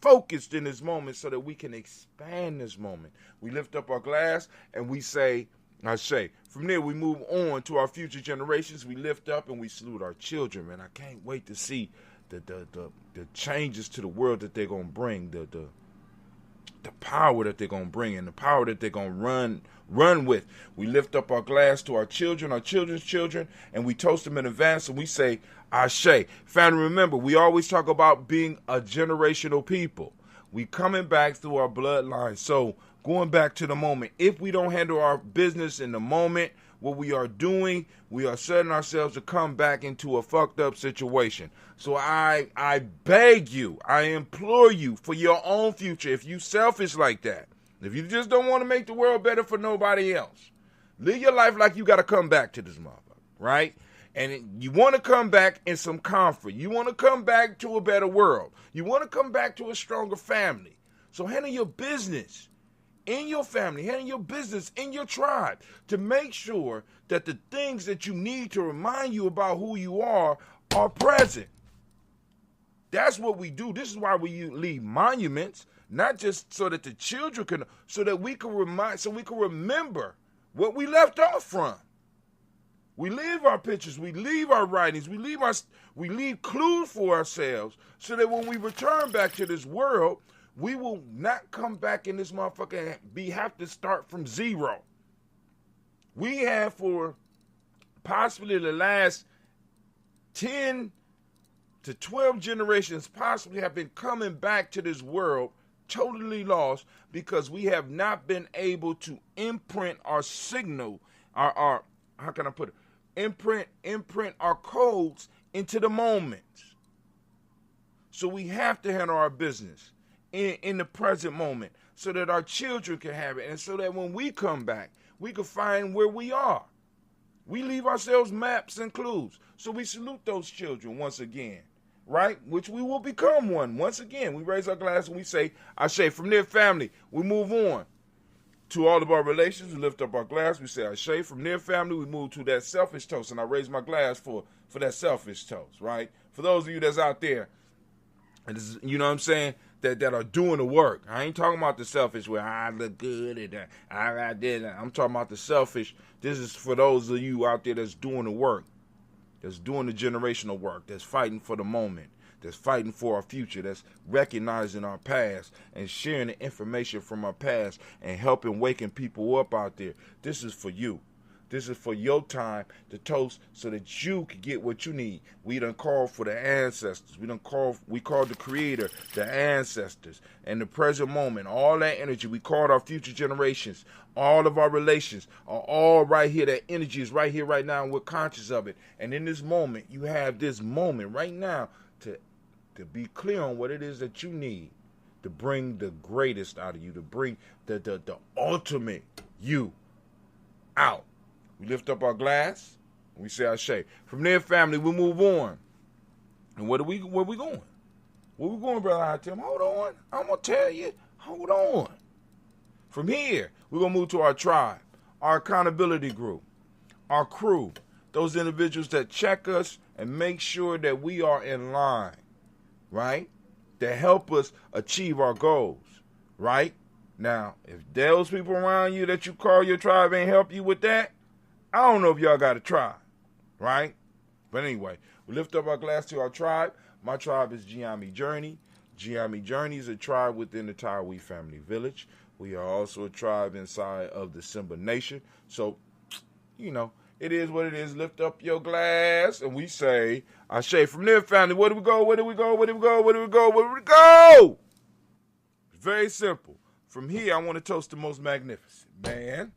focused in this moment so that we can expand this moment. We lift up our glass and we say, Ashe. From there, we move on to our future generations. We lift up and we salute our children, man. I can't wait to see the changes to the world that they're going to bring, the power that they're going to bring, and the power that they're going to run with. We lift up our glass to our children, our children's children, and we toast them in advance, and we say, Ashe. Family, remember, we always talk about being a generational people. We coming back through our bloodline. So going back to the moment, if we don't handle our business in the moment, what we are doing, we are setting ourselves to come back into a fucked up situation. So I beg you, I implore you for your own future. If you selfish like that, if you just don't want to make the world better for nobody else, live your life like you got to come back to this motherfucker, right? And you want to come back in some comfort. You want to come back to a better world. You want to come back to a stronger family. So handle your business in your family, handle your business in your tribe to make sure that the things that you need to remind you about who you are present. That's what we do. This is why we leave monuments, not just so that the children can, so that we can remember what we left off from. We leave our pictures, we leave our writings, we leave clues for ourselves so that when we return back to this world, we will not come back in this motherfucker and have to start from zero. We have for possibly the last 10 to 12 generations possibly have been coming back to this world totally lost because we have not been able to imprint our signal, our how can I put it? Imprint our codes into the moment. So we have to handle our business in the present moment so that our children can have it and so that when we come back, we can find where we are. We leave ourselves maps and clues. So we salute those children once again, right? Which we will become one. Once again, we raise our glass and we say, Ashe. From their family, we move on to all of our relations. We lift up our glass. We say, Ashe. From their family, we move to that selfish toast. And I raise my glass for that selfish toast, right? For those of you that's out there, and this is, you know what I'm saying, that are doing the work. I ain't talking about the selfish where I look good and I did that. I'm talking about the selfish. This is for those of you out there that's doing the work, that's doing the generational work, that's fighting for the moment, that's fighting for our future, that's recognizing our past and sharing the information from our past and helping waking people up out there. This is for you. This is for your time to toast so that you can get what you need. We done called for the ancestors. We called the creator, the ancestors, and the present moment, all that energy. We called our future generations. All of our relations are all right here. That energy is right here, right now, and we're conscious of it. And in this moment, you have this moment right now to be clear on what it is that you need to bring the greatest out of you, to bring the ultimate you out. We lift up our glass, and we say Ashe. From there, family, we move on. And where we going? Where we going, Brother Hatim? Hold on. I'm going to tell you. Hold on. From here, we're going to move to our tribe, our accountability group, our crew, those individuals that check us and make sure that we are in line, right? That help us achieve our goals, right? Now, if those people around you that you call your tribe ain't help you with that, I don't know if y'all got to try, right? But anyway, we lift up our glass to our tribe. My tribe is Gye-Nyame Journey. Gye-Nyame Journey is a tribe within the Taiwi family village. We are also a tribe inside of the Simba Nation. So, you know, it is what it is. Lift up your glass, and we say, Ashe. From there, family, where do we go? Where do we go? Where do we go? Where do we go? Where do we go? It's very simple. From here, I want to toast the most magnificent, man.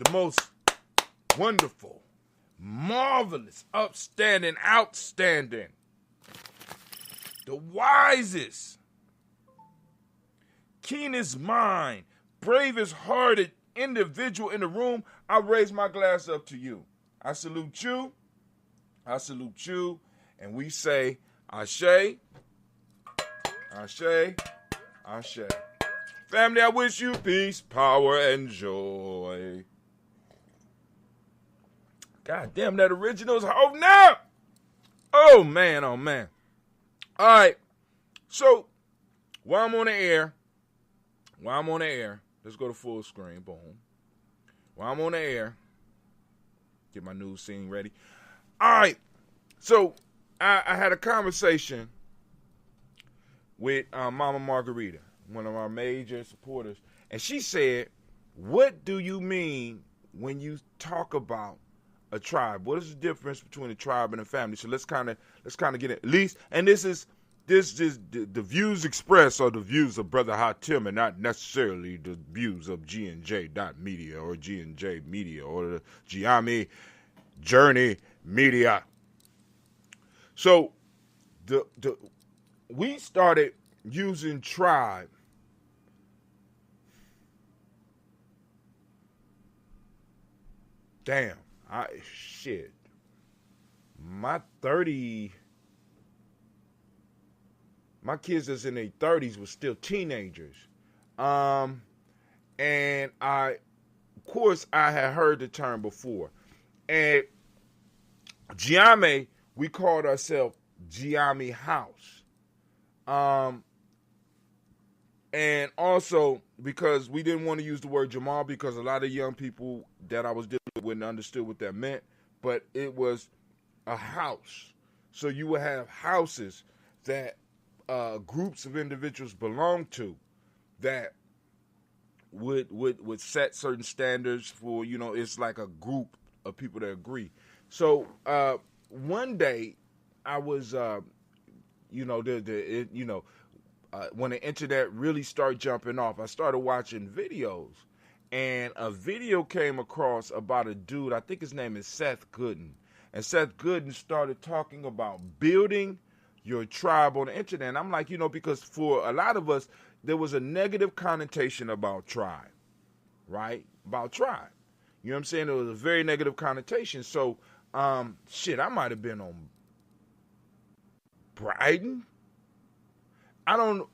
The most wonderful, marvelous, upstanding, outstanding, the wisest, keenest mind, bravest hearted individual in the room. I raise my glass up to you. I salute you. I salute you. And we say, Ashe, Ashe, Ashe. Family, I wish you peace, power, and joy. God damn, that original's holding up. Oh, man, oh, man. All right. So, while I'm on the air, let's go to full screen. Boom. While I'm on the air, get my news scene ready. All right. So, I had a conversation with Mama Margarita, one of our major supporters, and she said, what do you mean when you talk about a tribe? What is the difference between a tribe and a family? So let's kind of get it. At least, and this is the views expressed are the views of Brother Hatim and not necessarily the views of G&J.media or G&J Media or the Gye-Nyame Journey Media. So we started using tribe damn. My kids that's in their 30s was still teenagers. And of course, I had heard the term before. And Gye-Nyame, we called ourselves Gye-Nyame House. And also because we didn't want to use the word Jamal because a lot of young people that I was dealing with wouldn't understood what that meant, but it was a house. So you would have houses that groups of individuals belong to that would set certain standards for, it's like a group of people that agree. So one day I was, when the internet really started jumping off, I started watching videos, and a video came across about a dude, I think his name is Seth Gooden, and Seth Gooden started talking about building your tribe on the internet. And I'm like, because for a lot of us, there was a negative connotation about tribe, right? About tribe. You know what I'm saying? There was a very negative connotation. So, I might have been on Bryden. I'm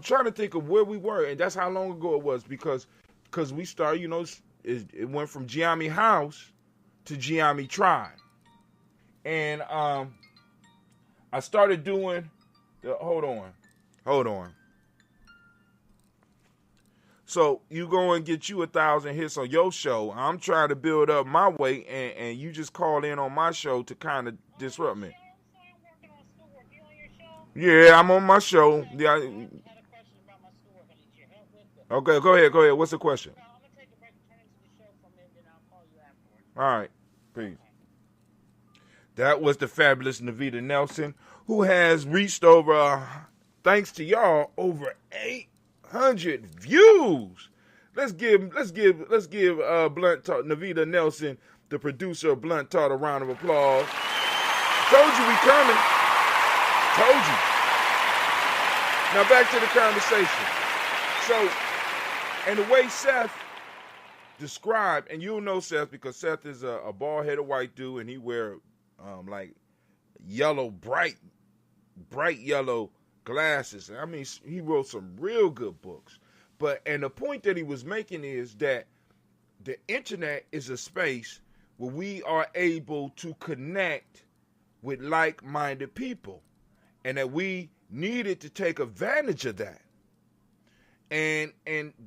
trying to think of where we were, and that's how long ago it was, because we started, it went from Gye-Nyame House to Gye-Nyame Tribe. And I started doing hold on. So you go and get you 1,000 hits on your show. I'm trying to build up my weight, and you just call in on my show to kind of disrupt me. Yeah, I'm on my show. Yeah. Okay, go ahead. What's the question? All right, peace. That was the fabulous Navita Nelson, who has reached over, thanks to y'all, over 800 views. Let's give Blunt Talk, Navita Nelson, the producer of Blunt Talk, a round of applause. Told you we coming. Told you. Now back to the conversation. So, and the way Seth described, and you'll know Seth because Seth is a bald-headed white dude, and he wear like yellow, bright yellow glasses. I mean, he wrote some real good books. And the point that he was making is that the internet is a space where we are able to connect with like-minded people, and that we needed to take advantage of that. And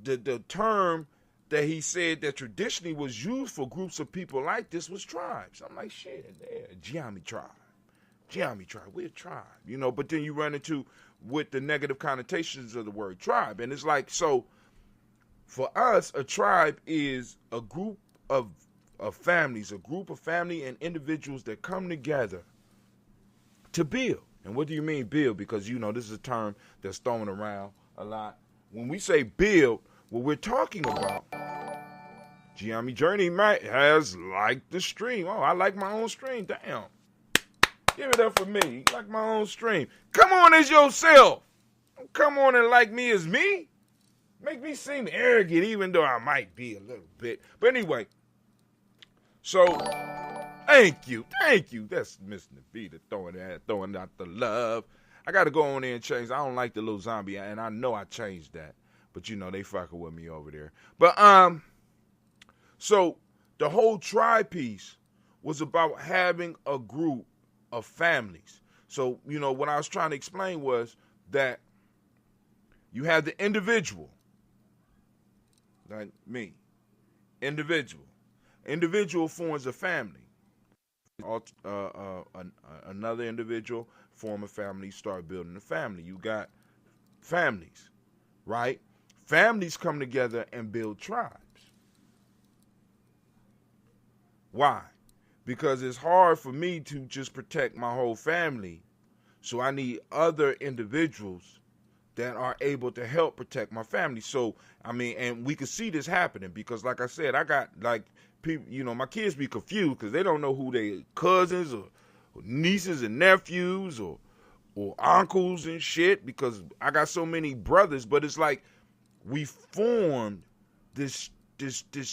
the term that he said that traditionally was used for groups of people like this was tribes. I'm like, shit, Gye-Nyame tribe. Gye-Nyame tribe, we're a tribe, but then you run into with the negative connotations of the word tribe. And it's like, so for us, a tribe is a group of families, a group of family and individuals that come together to build. And what do you mean build? Because, this is a term that's thrown around a lot. When we say build, what we're talking about, Gye-Nyame Journey has liked the stream. Oh, I like my own stream. Damn. Give it up for me. You like my own stream. Come on as yourself. Come on and like me as me. Make me seem arrogant, even though I might be a little bit. But anyway, so thank you. That's Miss Navita throwing out the love. I got to go on there and change. I don't like the little zombie, and I know I changed that. But, they fucking with me over there. But, so the whole tribe piece was about having a group of families. So, what I was trying to explain was that you have the individual, like me, individual. Individual forms a family. Another individual form a family, start building a family. You got families, right? Families come together and build tribes. Why? Because it's hard for me to just protect my whole family, so I need other individuals that are able to help protect my family. So, and we could see this happening because, like I said, I got, people, my kids be confused because they don't know who their cousins or nieces and nephews or uncles and shit, because I got so many brothers, but it's like we formed this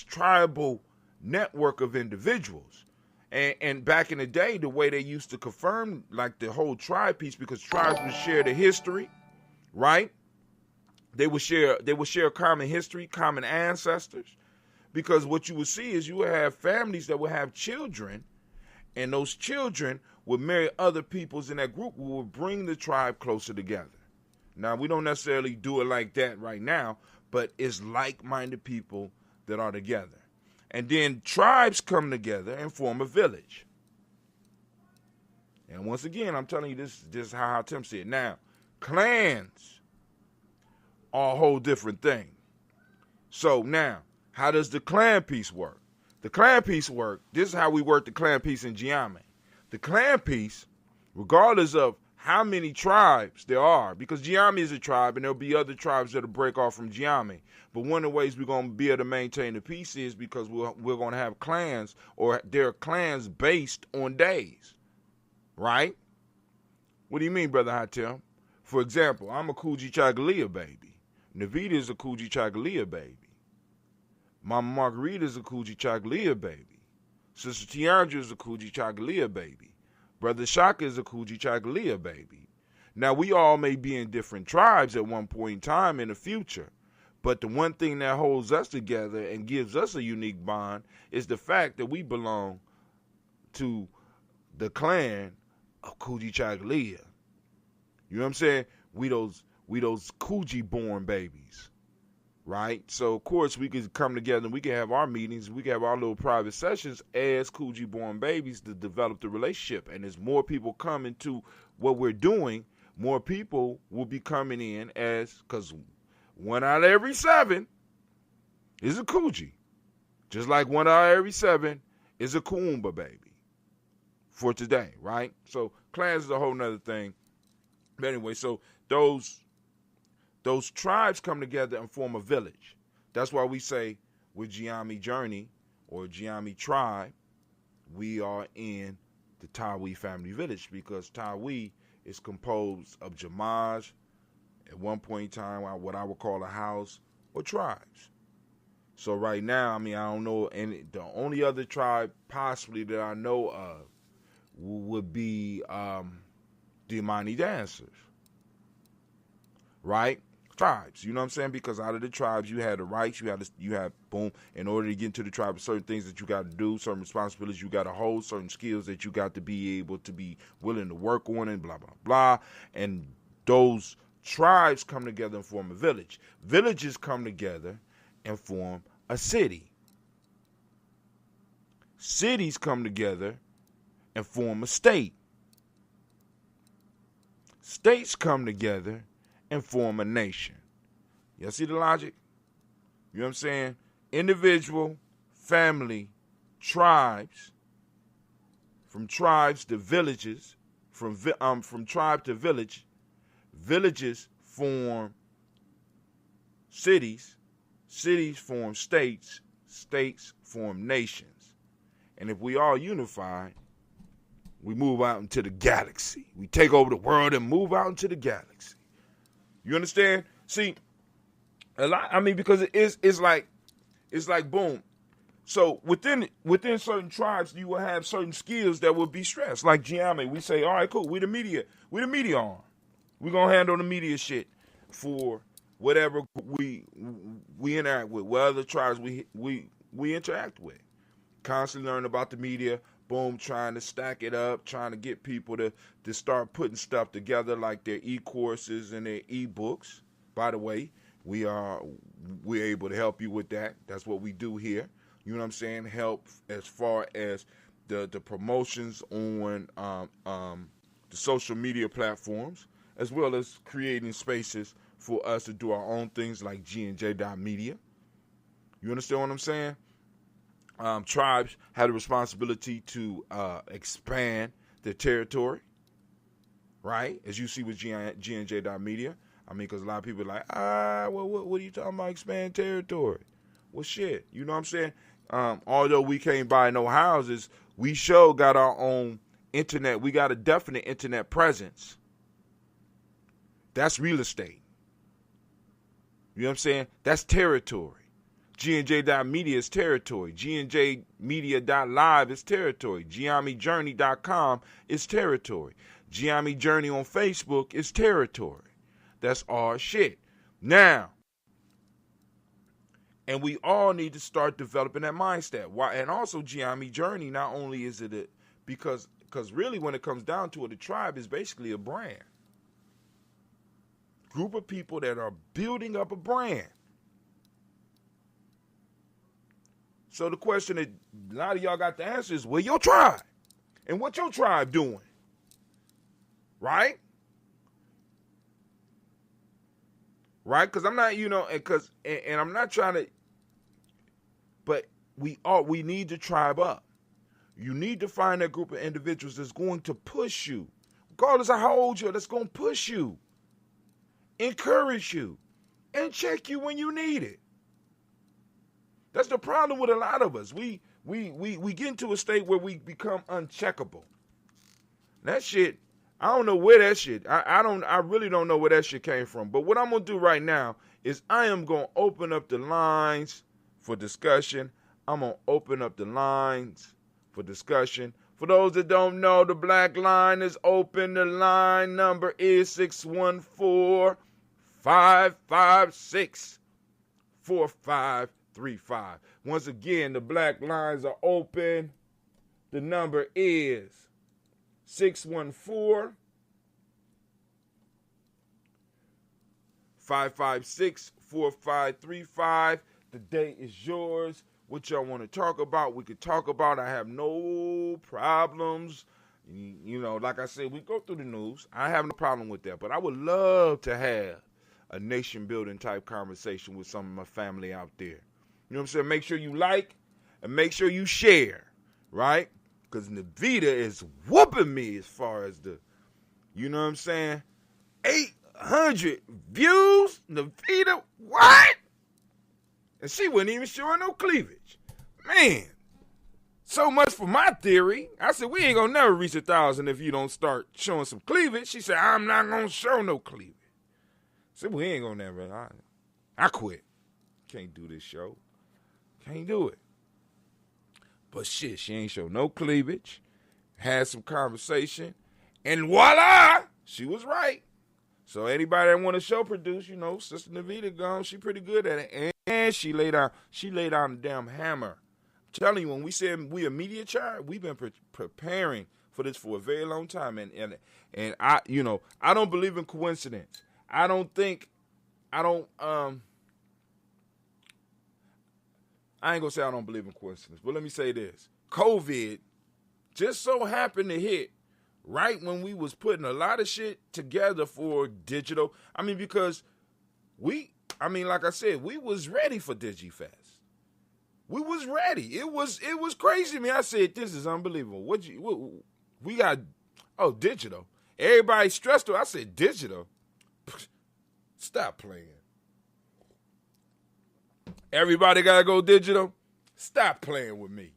tribal network of individuals. And back in the day, the way they used to confirm like the whole tribe piece, because tribes would share the history, right? They would share common history, common ancestors, because what you would see is you would have families that would have children, and those children would marry other peoples in that group who would bring the tribe closer together. Now, we don't necessarily do it like that right now, but it's like-minded people that are together. And then tribes come together and form a village. And once again, I'm telling you, this is how Tim said. Now, clans are a whole different thing. So now, how does the clan piece work? The clan piece work, this is how we work the clan piece in Gye-Nyame. The clan piece, regardless of how many tribes there are, because Gye-Nyame is a tribe and there'll be other tribes that'll break off from Gye-Nyame. But one of the ways we're going to be able to maintain the peace is because we're going to have clans, or there are clans based on days, right? What do you mean, Brother Hatem? For example, I'm a Kuji-Chagalia baby. Navita is a Kuji-Chagalia baby. Mama Margarita is a Kuji-Chagalia baby. Sister Tiandra is a Kuji-Chagalia baby. Brother Shaka is a Kuji-Chagalia baby. Now, we all may be in different tribes at one point in time in the future, but the one thing that holds us together and gives us a unique bond is the fact that we belong to the clan of Kuji-Chagalia. You know what I'm saying? We those Kuji-born babies, right? So, of course, we could come together and we can have our meetings. We can have our little private sessions as Kuji-born babies to develop the relationship. And as more people come into what we're doing, more people will be coming in because 1 out of every 7 is a Kuji. Just like 1 out of every 7 is a Kuumba baby for today, right? So clans is a whole nother thing. But anyway, so those tribes come together and form a village. That's why we say with Gye-Nyame Journey or Gye-Nyame Tribe, we are in the Tawi family village, because Tawi is composed of Jamaj, at one point in time, what I would call a house, or tribes. So right now, I don't know, and the only other tribe possibly that I know of would be the Imani dancers, right? Tribes, you know what I'm saying? Because out of the tribes, you had the rights, you have boom. In order to get into the tribe, certain things that you got to do, certain responsibilities you got to hold, certain skills that you got to be able to be willing to work on, and blah blah blah. And those tribes come together and form a village. Villages come together and form a city. Cities come together and form a state. States come together and form a nation. You see the logic? You know what I'm saying? Individual, family, tribes, from tribes to villages, from tribe to village. Villages form cities, cities form states, states form nations. And if we all unify, we move out into the galaxy. We take over the world and move out into the galaxy. You understand? See, a lot. Because it's like boom. So within certain tribes, you will have certain skills that will be stressed. Like Gye-Nyame, we say, all right, cool. We the media arm. We're gonna handle the media shit for whatever we interact with, what other tribes we interact with. Constantly learn about the media, boom, trying to stack it up, trying to get people to start putting stuff together like their e-courses and their e-books. By the way, we're able to help you with that. That's what we do here. You know what I'm saying? Help as far as the promotions on the social media platforms, as well as creating spaces for us to do our own things like Gye-Nyame. You understand what I'm saying? Tribes had a responsibility to expand their territory, right? As you see with Gye-Nyame. I mean, because a lot of people are like, well, what are you talking about, expand territory? Well, shit, you know what I'm saying? Although we can't buy no houses, we sure got our own internet. We got a definite internet presence. That's real estate. You know what I'm saying? That's territory. Gye-Nyame is territory. Gye-Nyame.live is territory. GyeNyameJourney.com is territory. Gye-Nyame Journey on Facebook is territory. That's our shit. Now, and we all need to start developing that mindset. Why? And also, Gye-Nyame Journey, not only is it because really when it comes down to it, the tribe is basically a brand. Group of people that are building up a brand. So the question that a lot of y'all got to answer is, where your tribe? And what your tribe doing? Right? Right? Because I'm not, and I'm not trying to, but we need to tribe up. You need to find that group of individuals that's going to push you, regardless of how old you are, that's going to push you, encourage you, and check you when you need it. That's the problem with a lot of us. We get into a state where we become uncheckable. That shit, I don't know where that shit, I really don't know where that shit came from. But what I'm going to do right now is I am going to open up the lines for discussion. I'm going to open up the lines for discussion. For those that don't know, the black line is open. The line number is 614-556-4535. Once again, the black lines are open. The number is 614-556-4535. The day is yours. What y'all want to talk about, we could talk about. I have no problems. Like I said, we go through the news. I have no problem with that. But I would love to have a nation-building type conversation with some of my family out there. You know what I'm saying? Make sure you like and make sure you share, right? Because Navita is whooping me as far as you know what I'm saying? 800 views? Navita, what? And she wasn't even showing no cleavage. Man, so much for my theory. I said, we ain't gonna never reach 1,000 if you don't start showing some cleavage. She said, I'm not gonna show no cleavage. I said, we ain't gonna never. I quit. Can't do this show. Can't do it. But shit, she ain't show no cleavage. Had some conversation. And voila, she was right. So anybody that want to show produce, Sister Navita gone, she pretty good at it. And she laid down the damn hammer. I'm telling you, when we said we a media tribe, we've been preparing for this for a very long time. And I don't believe in coincidence. I ain't gonna say I don't believe in coincidence, but let me say this. COVID just so happened to hit right when we was putting a lot of shit together for digital. I mean, because like I said, we was ready for DigiFest. We was ready. It was crazy to me. I said, this is unbelievable. We got, digital. Everybody stressed her. I said, digital? Stop playing. Everybody got to go digital? Stop playing with me.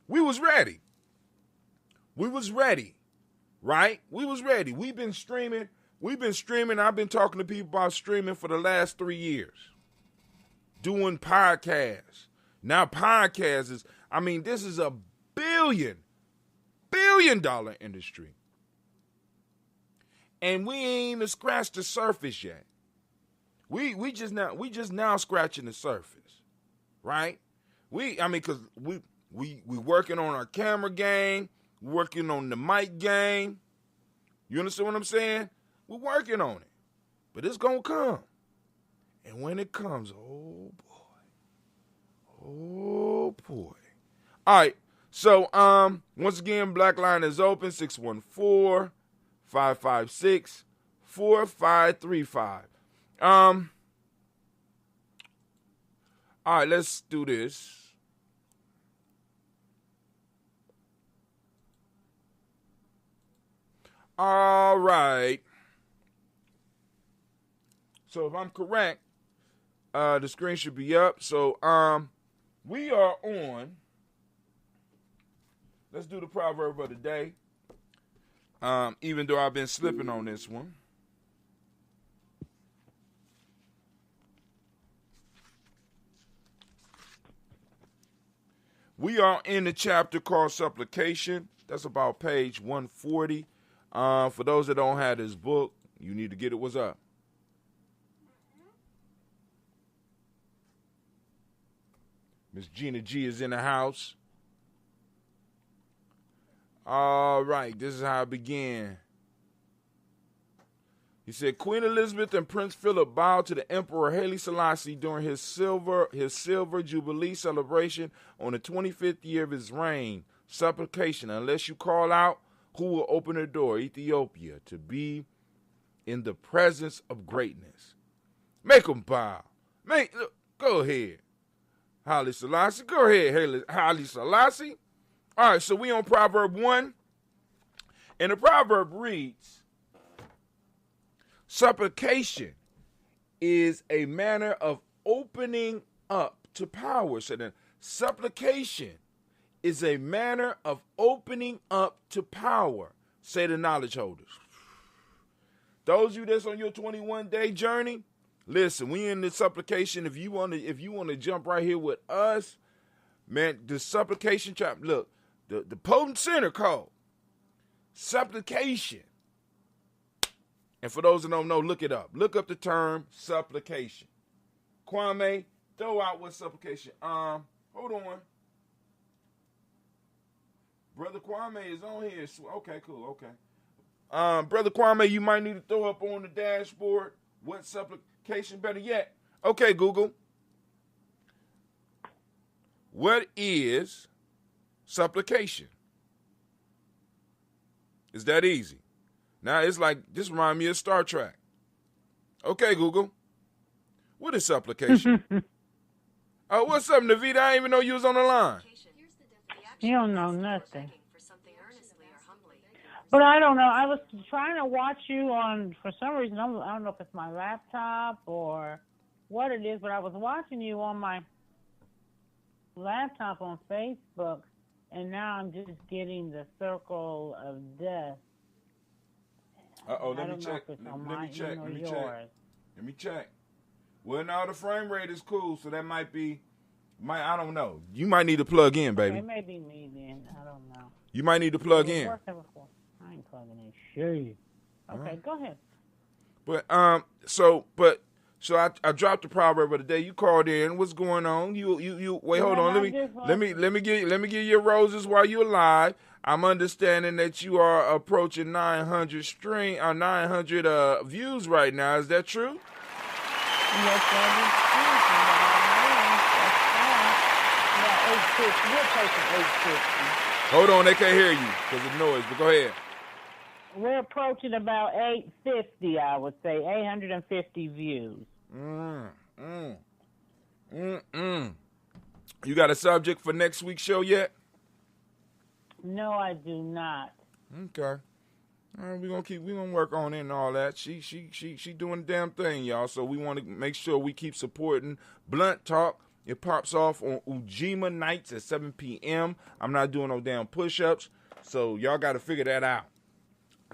We was ready. We was ready, right? We was ready. We've been streaming. I've been talking to people about streaming for the last 3 years. Doing podcasts. Now podcasts is, this is a billion dollar industry. And we ain't even scratched the surface yet. We just now scratching the surface, right? Because We working on our camera game, working on the mic game. You understand what I'm saying? We're working on it. But it's going to come. And when it comes, oh boy. All right. So, once again, Black Line is open, 614-556-4535. All right, let's do this. All right. So if I'm correct, the screen should be up. So we are on. Let's do the proverb of the day. Even though I've been slipping on this one. We are in the chapter called Supplication. That's about page 140. For those that don't have this book, you need to get it. What's up? Miss Gina G is in the house. All right, this is how it began. He said, Queen Elizabeth and Prince Philip bowed to the Emperor Haile Selassie during his silver jubilee celebration on the 25th year of his reign. Supplication, unless you call out, who will open the door? Ethiopia, to be in the presence of greatness. Make them bow. Go ahead. Haile Selassie. Go ahead, Haile Selassie. All right, so we on Proverb 1. And the proverb reads, supplication is a manner of opening up to power. So then, supplication is a manner of opening up to power. Say the knowledge holders. Those of you that's on your 21-day journey, listen, we in the supplication. If you want to jump right here with us, man, the supplication chapter. Look, the potent sinner called supplication. And for those that don't know, look it up. Look up the term supplication. Kwame, throw out what supplication. Hold on. Brother Kwame is on here. Okay, cool. Okay. Brother Kwame, you might need to throw up on the dashboard what supplication. Better yet. Okay, Google. What is supplication? It's that easy. Now it's like, this reminds me of Star Trek. Okay, Google. What is supplication? Oh, what's up, Navita? I didn't even know you was on the line. You don't know nothing. But I don't know. I was trying to watch you on, for some reason, I don't know if it's my laptop or what it is, but I was watching you on my laptop on Facebook, and now I'm just getting the circle of death. Let me check. Let me check. Well, now the frame rate is cool, so that might be, I don't know. You might need to plug in, baby. It may be me then. I don't know. You might need to plug in. I ain't plugging in shit. Okay, go ahead. But so I dropped the proverb of the day. You called in. What's going on? You wait. Hold on. Let me give you your roses while you're alive. I'm understanding that you are approaching 900 views right now. Is that true? Yes, that is true. We're taking 850. Hold on, they can't hear you because of noise. But go ahead. We're approaching about 850, I would say, 850 views. You got a subject for next week's show yet? No, I do not. Okay. All right, we're gonna work on it and all that. She doing the damn thing, y'all. So we want to make sure we keep supporting Blunt Talk. It pops off on Ujima nights at 7 p.m. I'm not doing no damn push-ups, so y'all got to figure that out.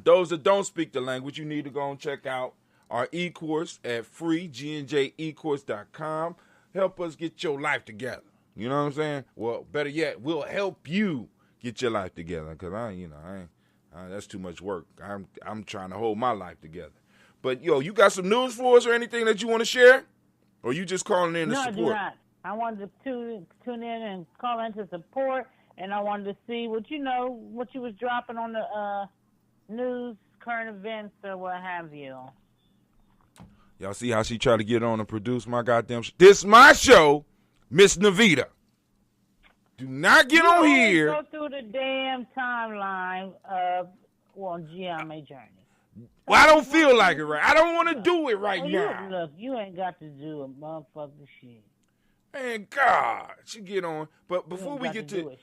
Those that don't speak the language, you need to go and check out our e-course at freegnjecourse.com. Help us get your life together. You know what I'm saying? Well, better yet, we'll help you get your life together, because that's too much work. I'm trying to hold my life together. But yo, you got some news for us or anything that you want to share, or you just calling in to support? No, I wanted to tune in and call in to support, and I wanted to see what you was dropping on the news, current events, or what have you. Y'all see how she tried to get on and produce my goddamn This my show, Miss Navita. Do not get on here. Go through the damn timeline of Gye-Nyame journey. Well, I don't feel like it right. I don't want to do it right now. Look, you ain't got to do a motherfucking shit. Man, God, she get on. But before we get to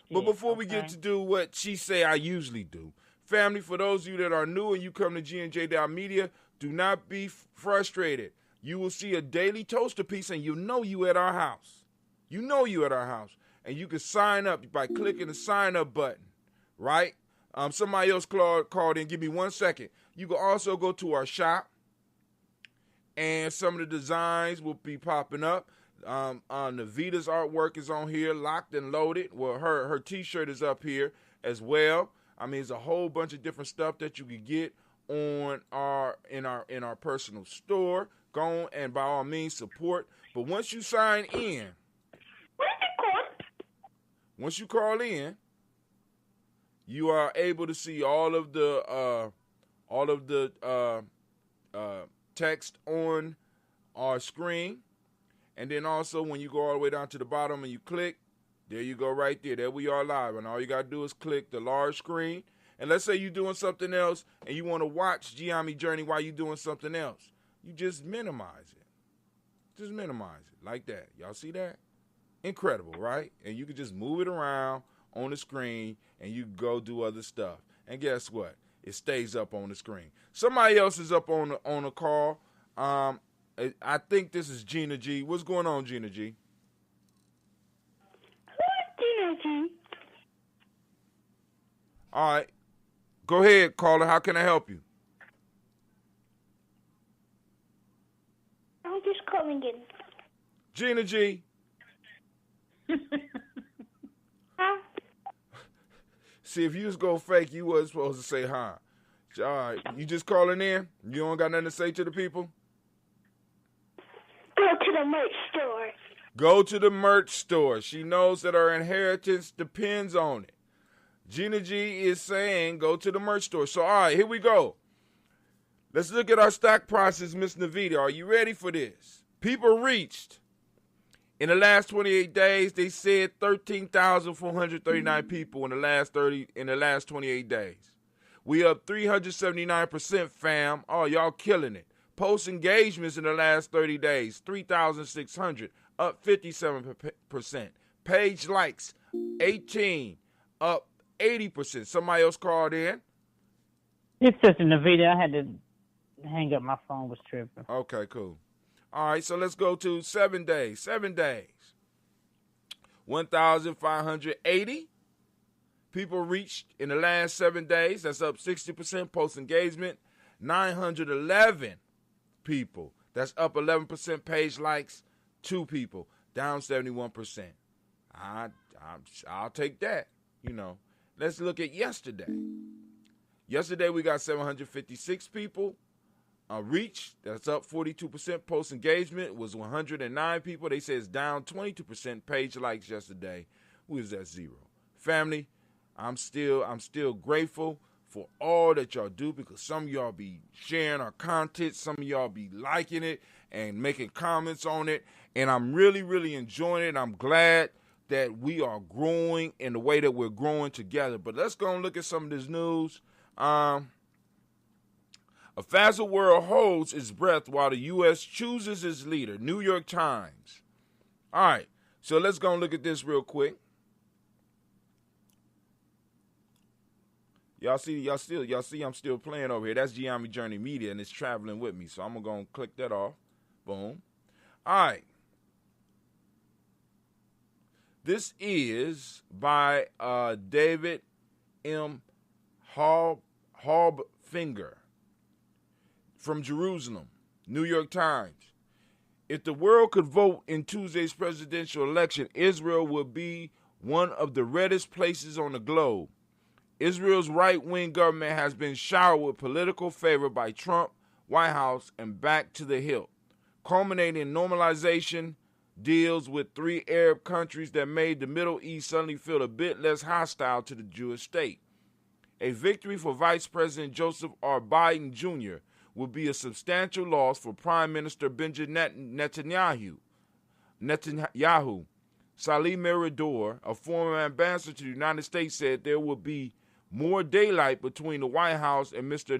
do what she say I usually do, family, for those of you that are new and you come to GNJ.media, do not be frustrated. You will see a daily toaster piece, and you know you at our house. You know you at our house. And you can sign up by clicking the sign up button, right? Somebody else called in. Give me 1 second. You can also go to our shop, and some of the designs will be popping up. Navita's artwork is on here, locked and loaded. Well, her T-shirt is up here as well. I mean, there's a whole bunch of different stuff that you can get on in our personal store. Go on and by all means support. But once you sign in. Once you call in, you are able to see all of the text on our screen, and then also when you go all the way down to the bottom and you click, there you go right there. There we are live, and all you gotta do is click the large screen. And let's say you're doing something else and you want to watch Gye-Nyame Journey while you're doing something else. You just minimize it. Just minimize it like that. Y'all see that? Incredible, right? And you can just move it around on the screen and you go do other stuff. And guess what? It stays up on the screen. Somebody else is up on the call. I think this is Gina G. What's going on, Gina G? Who's Gina G? All right. Go ahead, caller. How can I help you? I'm just calling in. Gina G. Huh? See, if you was go fake, you wasn't supposed to say hi. All right. You just calling in? You don't got nothing to say to the people? Go to the merch store. Go to the merch store. She knows that her inheritance depends on it. Gina G is saying go to the merch store. So, all right, here we go. Let's look at our stock prices, Miss Navita. Are you ready for this? People reached. In the last 28 days, they said 13,439 people in the last 28 days. We up 379%, fam. Oh, y'all killing it. Post engagements in the last 30 days, 3,600, up 57%. Page likes, 18, up 80%. Somebody else called in. It's Sister Navita. I had to hang up. My phone was tripping. Okay, cool. All right, so let's go to 7 days. 7 days. 1,580 people reached in the last 7 days. That's up 60%. Post engagement, 911 people. That's up 11%. Page likes, 2 people. Down 71%. I'll take that, you know. Let's look at yesterday. Yesterday we got 756 people reached. That's up 42%. Post engagement was 109 people. They say it's down 22%. Page likes yesterday. Who is that? 0. Family, I'm still grateful for all that y'all do, because some of y'all be sharing our content. Some of y'all be liking it and making comments on it. And I'm really, really enjoying it. I'm glad that we are growing in the way that we're growing together. But let's go and look at some of this news. A faster world holds its breath while the U.S. chooses its leader. New York Times. All right, so let's go and look at this real quick. Y'all see I'm still playing over here. That's Gye-Nyame Journey Media, and it's traveling with me. So I'm going to go and click that off. Boom. All right. This is by David M. Halbfinger from Jerusalem, New York Times. If the world could vote in Tuesday's presidential election, Israel would be one of the reddest places on the globe. Israel's right-wing government has been showered with political favor by Trump, White House, and back to the hilt, culminating in normalization deals with 3 Arab countries that made the Middle East suddenly feel a bit less hostile to the Jewish state. A victory for Vice President Joseph R. Biden Jr. would be a substantial loss for Prime Minister Benjamin Netanyahu. Salih Mirador, a former ambassador to the United States, said there would be more daylight between the White House and Mr.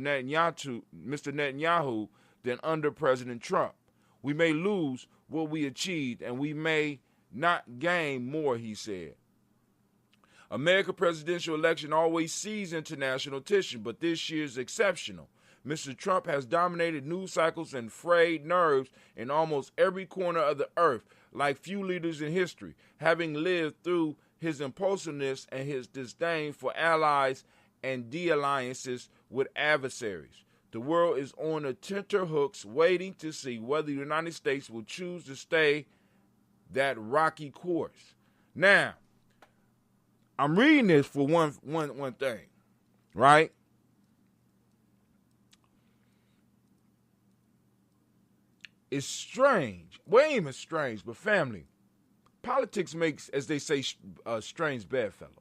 Netanyahu than under President Trump. We may lose what we achieved, and we may not gain more, he said. America's presidential election always sees international tension, but this year is exceptional. Mr. Trump has dominated news cycles and frayed nerves in almost every corner of the earth, like few leaders in history, having lived through his impulsiveness and his disdain for allies and de-alliances with adversaries. The world is on the tenterhooks waiting to see whether the United States will choose to stay that rocky course. Now, I'm reading this for one thing, right? It's strange. Well, ain't even strange, but family. Politics makes, as they say, strange bedfellows,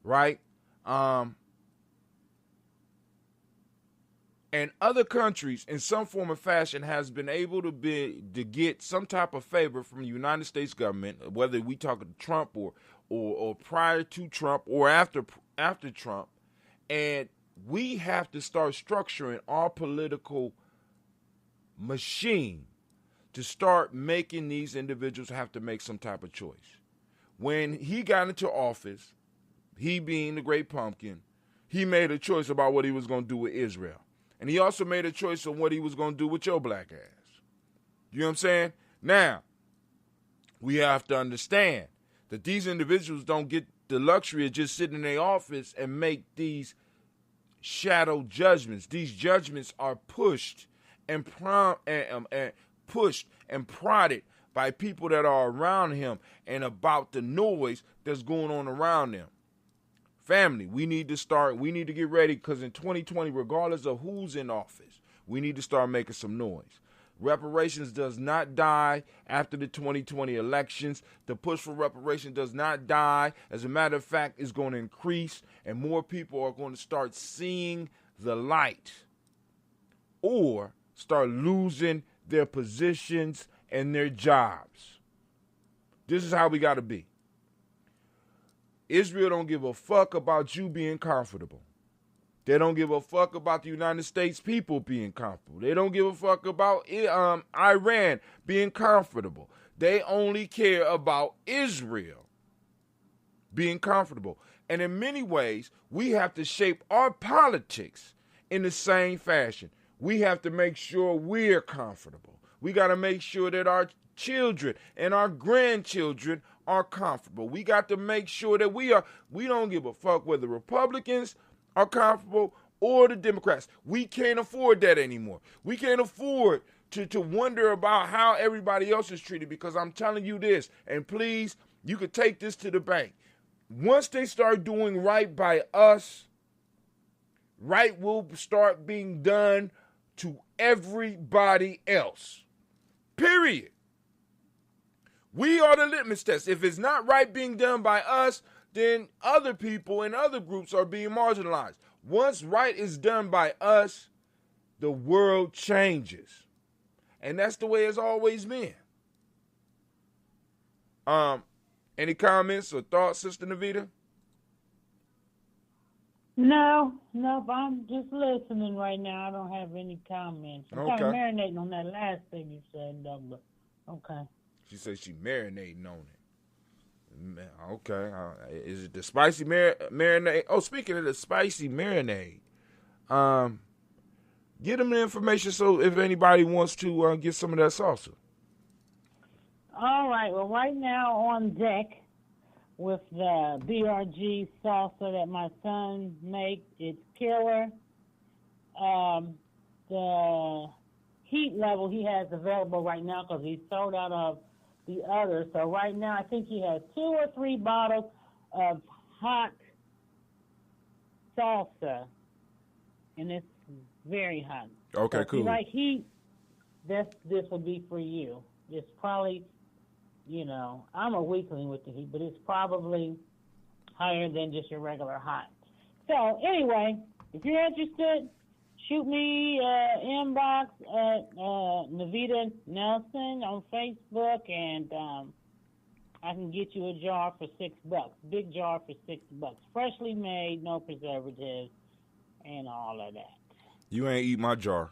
right? And other countries, in some form or fashion, has been able to get some type of favor from the United States government, whether we talk to Trump or prior to Trump or after Trump, and we have to start structuring our political machine to start making these individuals have to make some type of choice. When he got into office, he being the great pumpkin, he made a choice about what he was going to do with Israel. And he also made a choice on what he was going to do with your black ass. You know what I'm saying? Now, we have to understand that these individuals don't get the luxury of just sitting in their office and make these shadow judgments. These judgments are pushed and prodded by people that are around him and about the noise that's going on around them. Family, we need to get ready, because in 2020, regardless of who's in office, we need to start making some noise. Reparations does not die after the 2020 elections. The push for reparations does not die. As a matter of fact, it's going to increase, and more people are going to start seeing the light or start losing their positions and their jobs. This is how we got to be. Israel don't give a fuck about you being comfortable. They don't give a fuck about the United States people being comfortable. They don't give a fuck about Iran being comfortable. They only care about Israel being comfortable. And in many ways, we have to shape our politics in the same fashion. We have to make sure we're comfortable. We got to make sure that our children and our grandchildren are comfortable. We got to make sure that we don't give a fuck whether Republicans are comfortable or the Democrats. We can't afford that anymore. We can't afford to wonder about how everybody else is treated, because I'm telling you this, and please, you could take this to the bank. Once they start doing right by us, right will start being done to everybody else. Period. We are the litmus test. If it's not right being done by us, then other people and other groups are being marginalized. Once right is done by us, the world changes. And that's the way it's always been. Any comments or thoughts, Sister Navita? No, I'm just listening right now. I don't have any comments. I'm kind of marinating on that last thing you said, Doug, but okay. She said she marinating on it. Okay. Is it the spicy marinade? Oh, speaking of the spicy marinade, get them the information so if anybody wants to get some of that salsa. All right. Well, right now on deck with the BRG salsa that my son makes, it's killer. The heat level he has available right now, because he's sold out of the others. So right now I think he has 2 or 3 bottles of hot salsa, and it's very hot. Okay, so cool. If you like heat, this will be for you. It's probably I'm a weakling with the heat, but it's probably higher than just your regular hot. So anyway, if you're interested, shoot me inbox at Navita Nelson on Facebook, and I can get you a jar for $6. Big jar for $6. Freshly made, no preservatives, and all of that. You ain't eat my jar.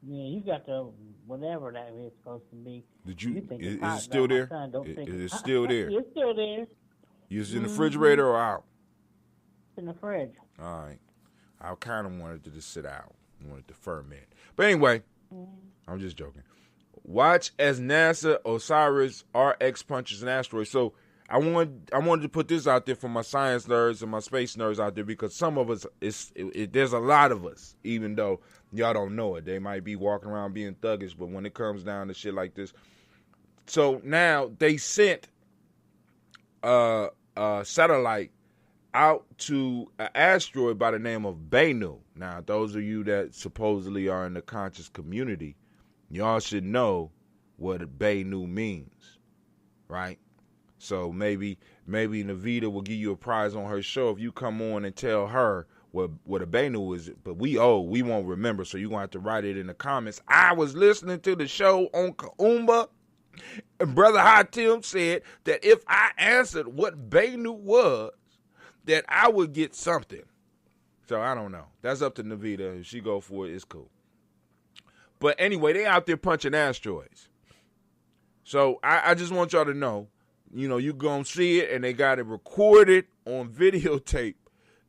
Yeah, you got the whatever that is supposed to be. Did you? think Is it's hot, it still though. there? My son don't think Is it it's still hot. there? It's still there. Is it in the refrigerator or out? It's in the fridge. All right. I kind of wanted it to just sit out. I wanted to ferment. But anyway, I'm just joking. Watch as NASA Osiris RX punches an asteroid. So I wanted to put this out there for my science nerds and my space nerds out there, because some of us, there's a lot of us, even though y'all don't know it. They might be walking around being thuggish, but when it comes down to shit like this. So now they sent a satellite out to an asteroid by the name of Bennu. Now, those of you that supposedly are in the conscious community, y'all should know what Bennu means, right? So maybe Navita will give you a prize on her show if you come on and tell her what a Bennu is. But we won't remember, so you're going to have to write it in the comments. I was listening to the show on Kuumba, and Brother Hatim said that if I answered what Bennu was, that I would get something. So I don't know. That's up to Navita. If she go for it, it's cool. But anyway, they out there punching asteroids. So I just want y'all to know, you going to see it, and they got it recorded on videotape.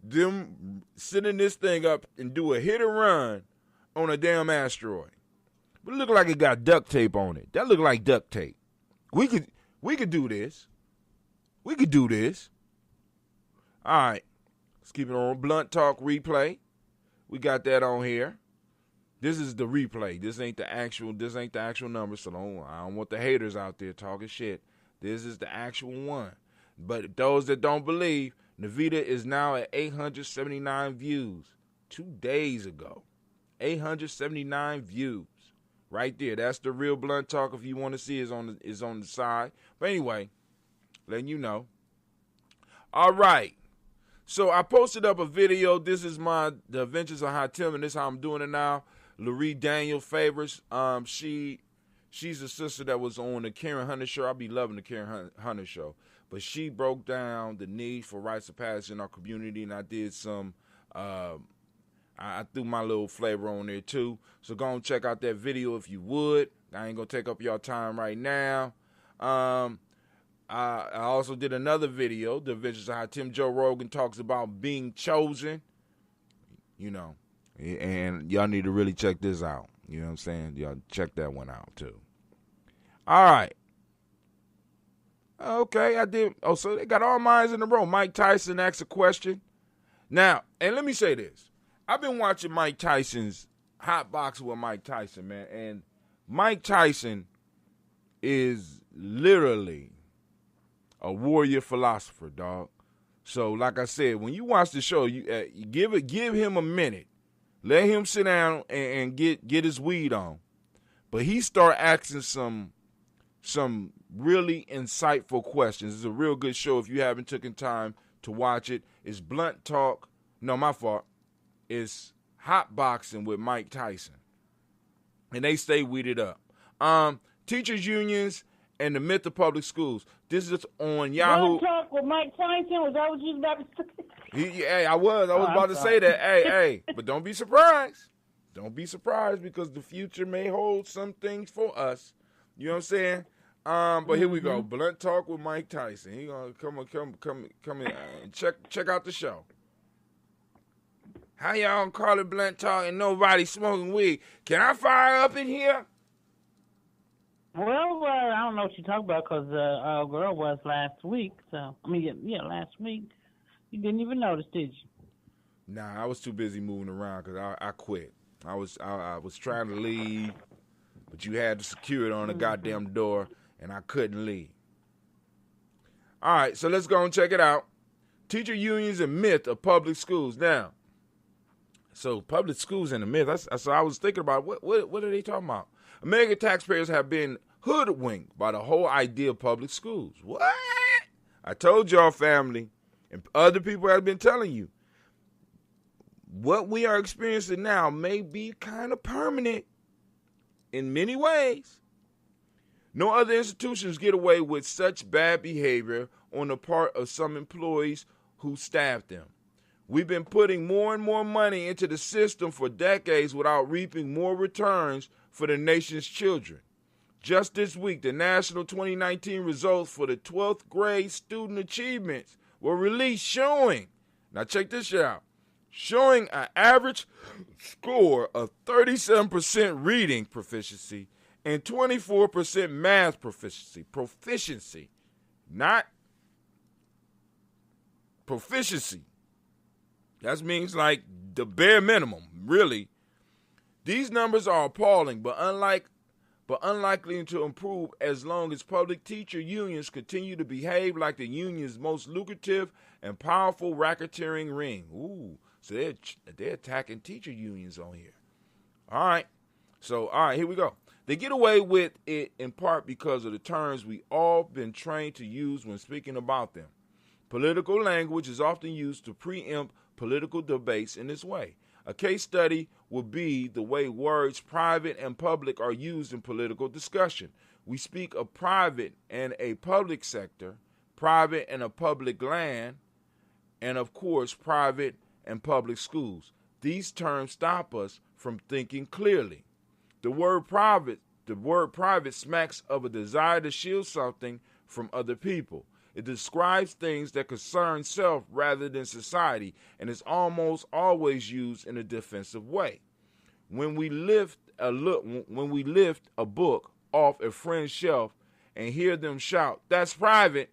Them setting this thing up and do a hit and run on a damn asteroid. But it look like it got duct tape on it. That look like duct tape. We could do this. We could do this. All right. Let's keep it on Blunt Talk replay. We got that on here. This is the replay. This ain't the actual number, so I don't want the haters out there talking shit. This is the actual one. But those that don't believe, Navita is now at 879 views 2 days ago. 879 views. Right there. That's the real Blunt Talk. If you want to see, is on the side. But anyway, letting you know. All right. So I posted up a video. This is the Adventures of Hatim, and this is how I'm doing it now. Laree Daniel Favors. She's a sister that was on the Karen Hunter show. I be loving the Karen Hunter show. But she broke down the need for rites of passage in our community, and I did some, I threw my little flavor on there too. So go and check out that video if you would. I ain't going to take up your time right now. I also did another video, The Adventures of Hatim. Joe Rogan talks about being chosen, and y'all need to really check this out. You know what I'm saying? Y'all check that one out too. All right. Okay, I did. Oh, so they got all minds in a row. Mike Tyson asked a question. Now, and let me say this. I've been watching Mike Tyson's Hot Boxing with Mike Tyson, man. And Mike Tyson is literally a warrior philosopher, dog. So, like I said, when you watch the show, you give him a minute. Let him sit down and get his weed on. But he start asking some really insightful questions. It's a real good show if you haven't taken time to watch it. It's Blunt Talk. No, my fault. It's Hot Boxing with Mike Tyson. And they stay weeded up. Teachers unions and the myth of public schools. This is on Yahoo. Blunt Talk with Mike Tyson. Was that what you was about to say? Hey, I was about to say that. Hey, but don't be surprised. Don't be surprised, because the future may hold some things for us. You know what I'm saying? But here we go. Blunt Talk with Mike Tyson. He gonna come in and check out the show. How y'all call it Blunt Talk and nobody smoking weed? Can I fire up in here? Well, I don't know what you're talking about, because our girl was last week. So, last week. You didn't even notice, did you? Nah, I was too busy moving around because I quit. I was trying to leave, but you had to secure it on the goddamn door, and I couldn't leave. All right, so let's go and check it out. Teacher unions and myth of public schools. Now, so public schools and the myth. So I was thinking about what are they talking about? American taxpayers have been hoodwinked by the whole idea of public schools. What? I told y'all, family, and other people have been telling you, what we are experiencing now may be kind of permanent in many ways. No other institutions get away with such bad behavior on the part of some employees who staff them. We've been putting more and more money into the system for decades without reaping more returns for the nation's children. Just this week, the national 2019 results for the 12th grade student achievements were released showing, now check this out, showing an average score of 37% reading proficiency and 24% math proficiency, not proficiency. That means like the bare minimum, really. These numbers are appalling, but unlikely to improve as long as public teacher unions continue to behave like the union's most lucrative and powerful racketeering ring. Ooh, so they're attacking teacher unions on here. All right, here we go. They get away with it in part because of the terms we all been trained to use when speaking about them. Political language is often used to preempt political debates in this way. A case study would be the way words private and public are used in political discussion. We speak of private and a public sector, private and a public land, and of course private and public schools. These terms stop us from thinking clearly. The word private smacks of a desire to shield something from other people. It describes things that concern self rather than society, and is almost always used in a defensive way. When we lift a book off a friend's shelf and hear them shout, "That's private,"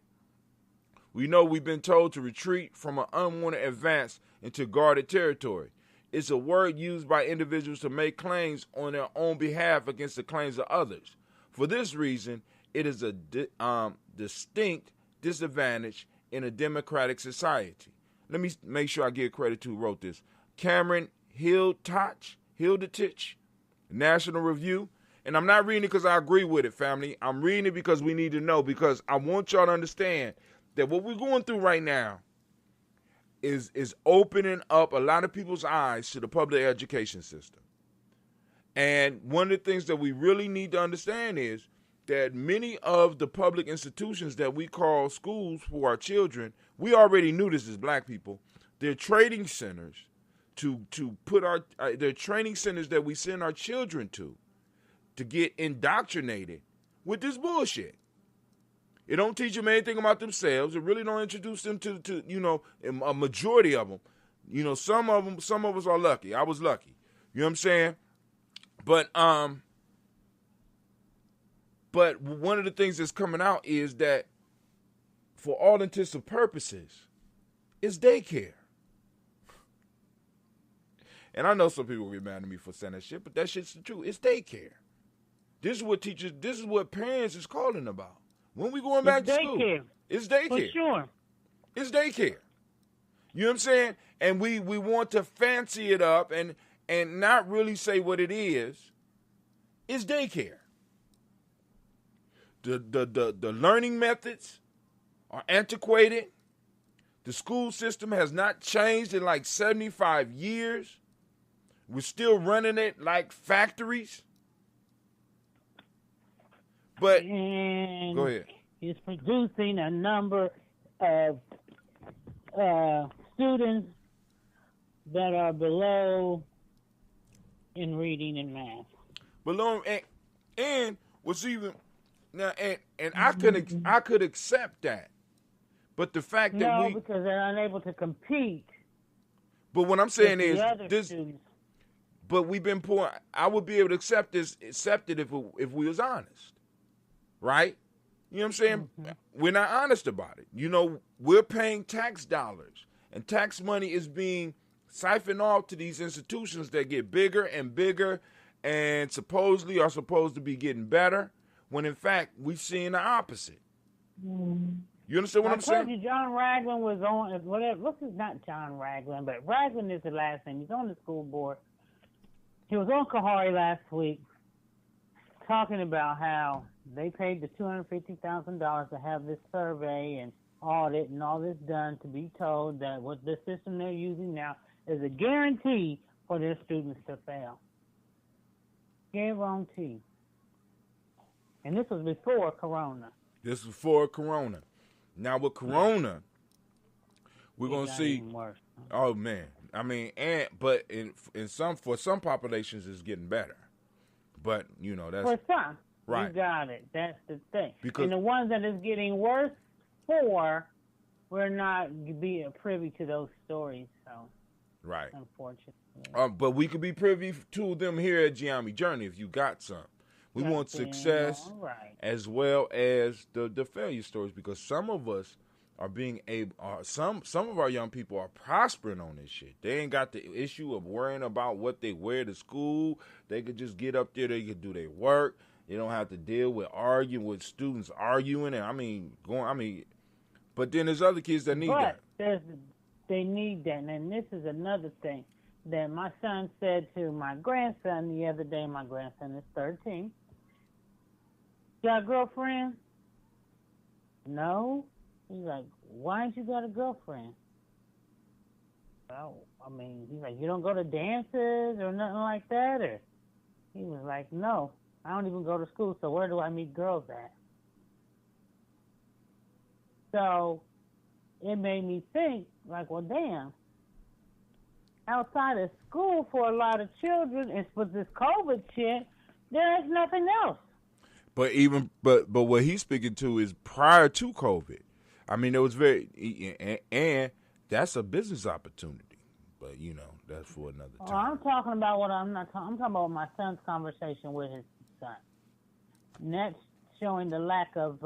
we know we've been told to retreat from an unwanted advance into guarded territory. It's a word used by individuals to make claims on their own behalf against the claims of others. For this reason, it is a distinct disadvantage in a democratic society. Let me make sure I give credit to who wrote this. Cameron Hilditch, National Review. And I'm not reading it because I agree with it, family. I'm reading it because we need to know, because I want y'all to understand that what we're going through right now is opening up a lot of people's eyes to the public education system. And one of the things that we really need to understand is that many of the public institutions that we call schools for our children, we already knew this as black people, they're trading centers they're training centers that we send our children to get indoctrinated with this bullshit. It don't teach them anything about themselves. It really don't introduce them to a majority of them. Some of us are lucky. I was lucky. You know what I'm saying? But one of the things that's coming out is that for all intents and purposes, it's daycare. And I know some people will get mad at me for saying that shit, but that shit's the truth. It's daycare. This is what parents is calling about. When we going back to school, it's daycare. For sure. It's daycare. You know what I'm saying? And we want to fancy it up and not really say what it is. It's daycare. The learning methods are antiquated. The school system has not changed in like 75 years. We're still running it like factories. But and go ahead. It's producing a number of students that are below in reading and math. Below, and what's even now, and I could accept that, but the fact that because they're unable to compete. But what I'm saying is this. Students. But we've been poor. I would be able to accept it if we was honest, right? You know what I'm saying? Mm-hmm. We're not honest about it. We're paying tax dollars, and tax money is being siphoned off to these institutions that get bigger and bigger, and supposedly are supposed to be getting better, when in fact we're seeing the opposite. Mm-hmm. You understand what I'm saying? I told you John Ragland was on, whatever. This is not John Ragland, but Ragland is the last name. He's on the school board. He was on Kahari last week talking about how They paid the $250,000 to have this survey and audit and all this done to be told that what the system they're using now is a guarantee for their students to fail. Guarantee. And this was before Corona. This was before Corona. Now with Corona, we're gonna see. Even worse. Oh man, I mean, but for some populations, it's getting better. But you know that's for some. Right. You got it. That's the thing. Because, and the ones that is getting worse for, we're not being privy to those stories. So, right. Unfortunately. But we could be privy to them here at Gye-Nyame Journey if you got some. We want success as well as the failure stories, because some of us are being able. Some of our young people are prospering on this shit. They ain't got the issue of worrying about what they wear to school. They could just get up there. They could do their work. They don't have to deal with arguing with students arguing, and but then there's other kids that need that. They need that, and this is another thing that my son said to my grandson the other day. My grandson is 13. Got a girlfriend? No. He's like, why ain't you got a girlfriend? Well, I mean, he's like, you don't go to dances or nothing like that? Or he was like, no. I don't even go to school, so where do I meet girls at? So it made me think, like, well, damn. Outside of school for a lot of children, and with this COVID shit, there's nothing else. But what he's speaking to is prior to COVID. I mean, it was and that's a business opportunity. But you know, that's for another time. I'm talking about I'm talking about my son's conversation with his son. And that's showing the lack of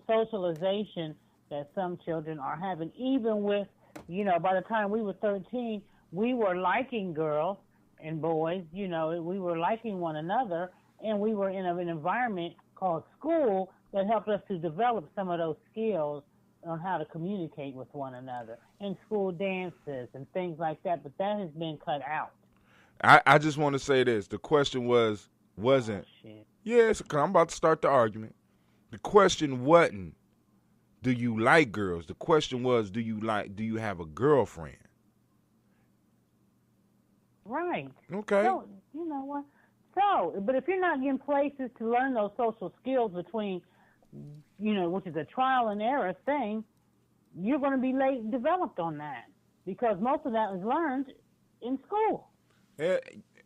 socialization that some children are having. Even with, by the time we were 13, we were liking girls and boys. We were liking one another, and we were in an environment called school that helped us to develop some of those skills on how to communicate with one another, and school dances and things like that. But that has been cut out. I just want to say this. The question wasn't. Yes, I'm about to start the argument. The question wasn't, do you like girls? The question was, do you have a girlfriend? Right. Okay. So, you know what? So, but if you're not getting places to learn those social skills between, which is a trial and error thing, you're going to be late developed on that, because most of that is learned in school. Yeah.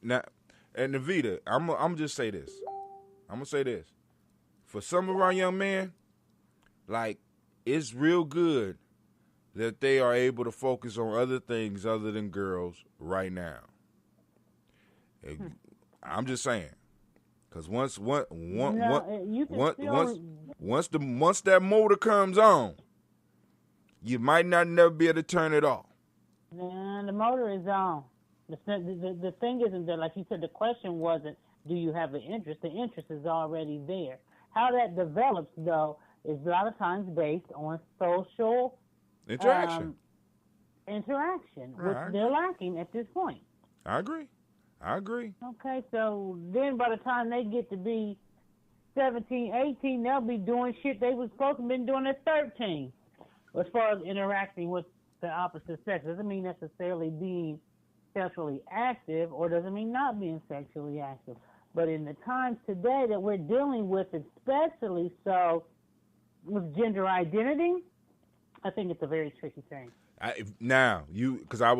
Now, and Navita, I'm just say this. I'm gonna say this. For some of our young men, like, it's real good that they are able to focus on other things other than girls right now. I'm just saying, because once that motor comes on, you might not never be able to turn it off. Nah, the motor is on. The thing isn't that, like you said, the question wasn't, do you have an interest? The interest is already there. How that develops, though, is a lot of times based on social interaction, which they're lacking at this point. I agree. Okay, so then by the time they get to be 17, 18, they'll be doing shit they was supposed to have been doing at 13. As far as interacting with the opposite sex, doesn't mean necessarily being sexually active, or doesn't mean not being sexually active. But in the times today that we're dealing with, especially so with gender identity, I think it's a very tricky thing. Because I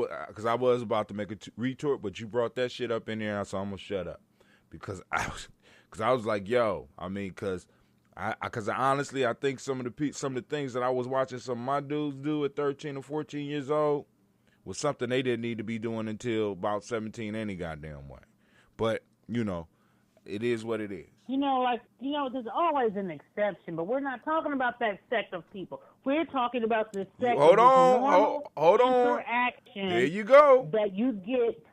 was about to make a retort, but you brought that shit up in there, so I'm gonna shut up, because I was like, yo, I mean, because honestly, I think some of the things that I was watching some of my dudes do at 13 or 14 years old was something they didn't need to be doing until about 17 any goddamn way. But it is what it is. There's always an exception, but we're not talking about that sect of people. We're talking about the sect hold of on. interaction. There you go. That you get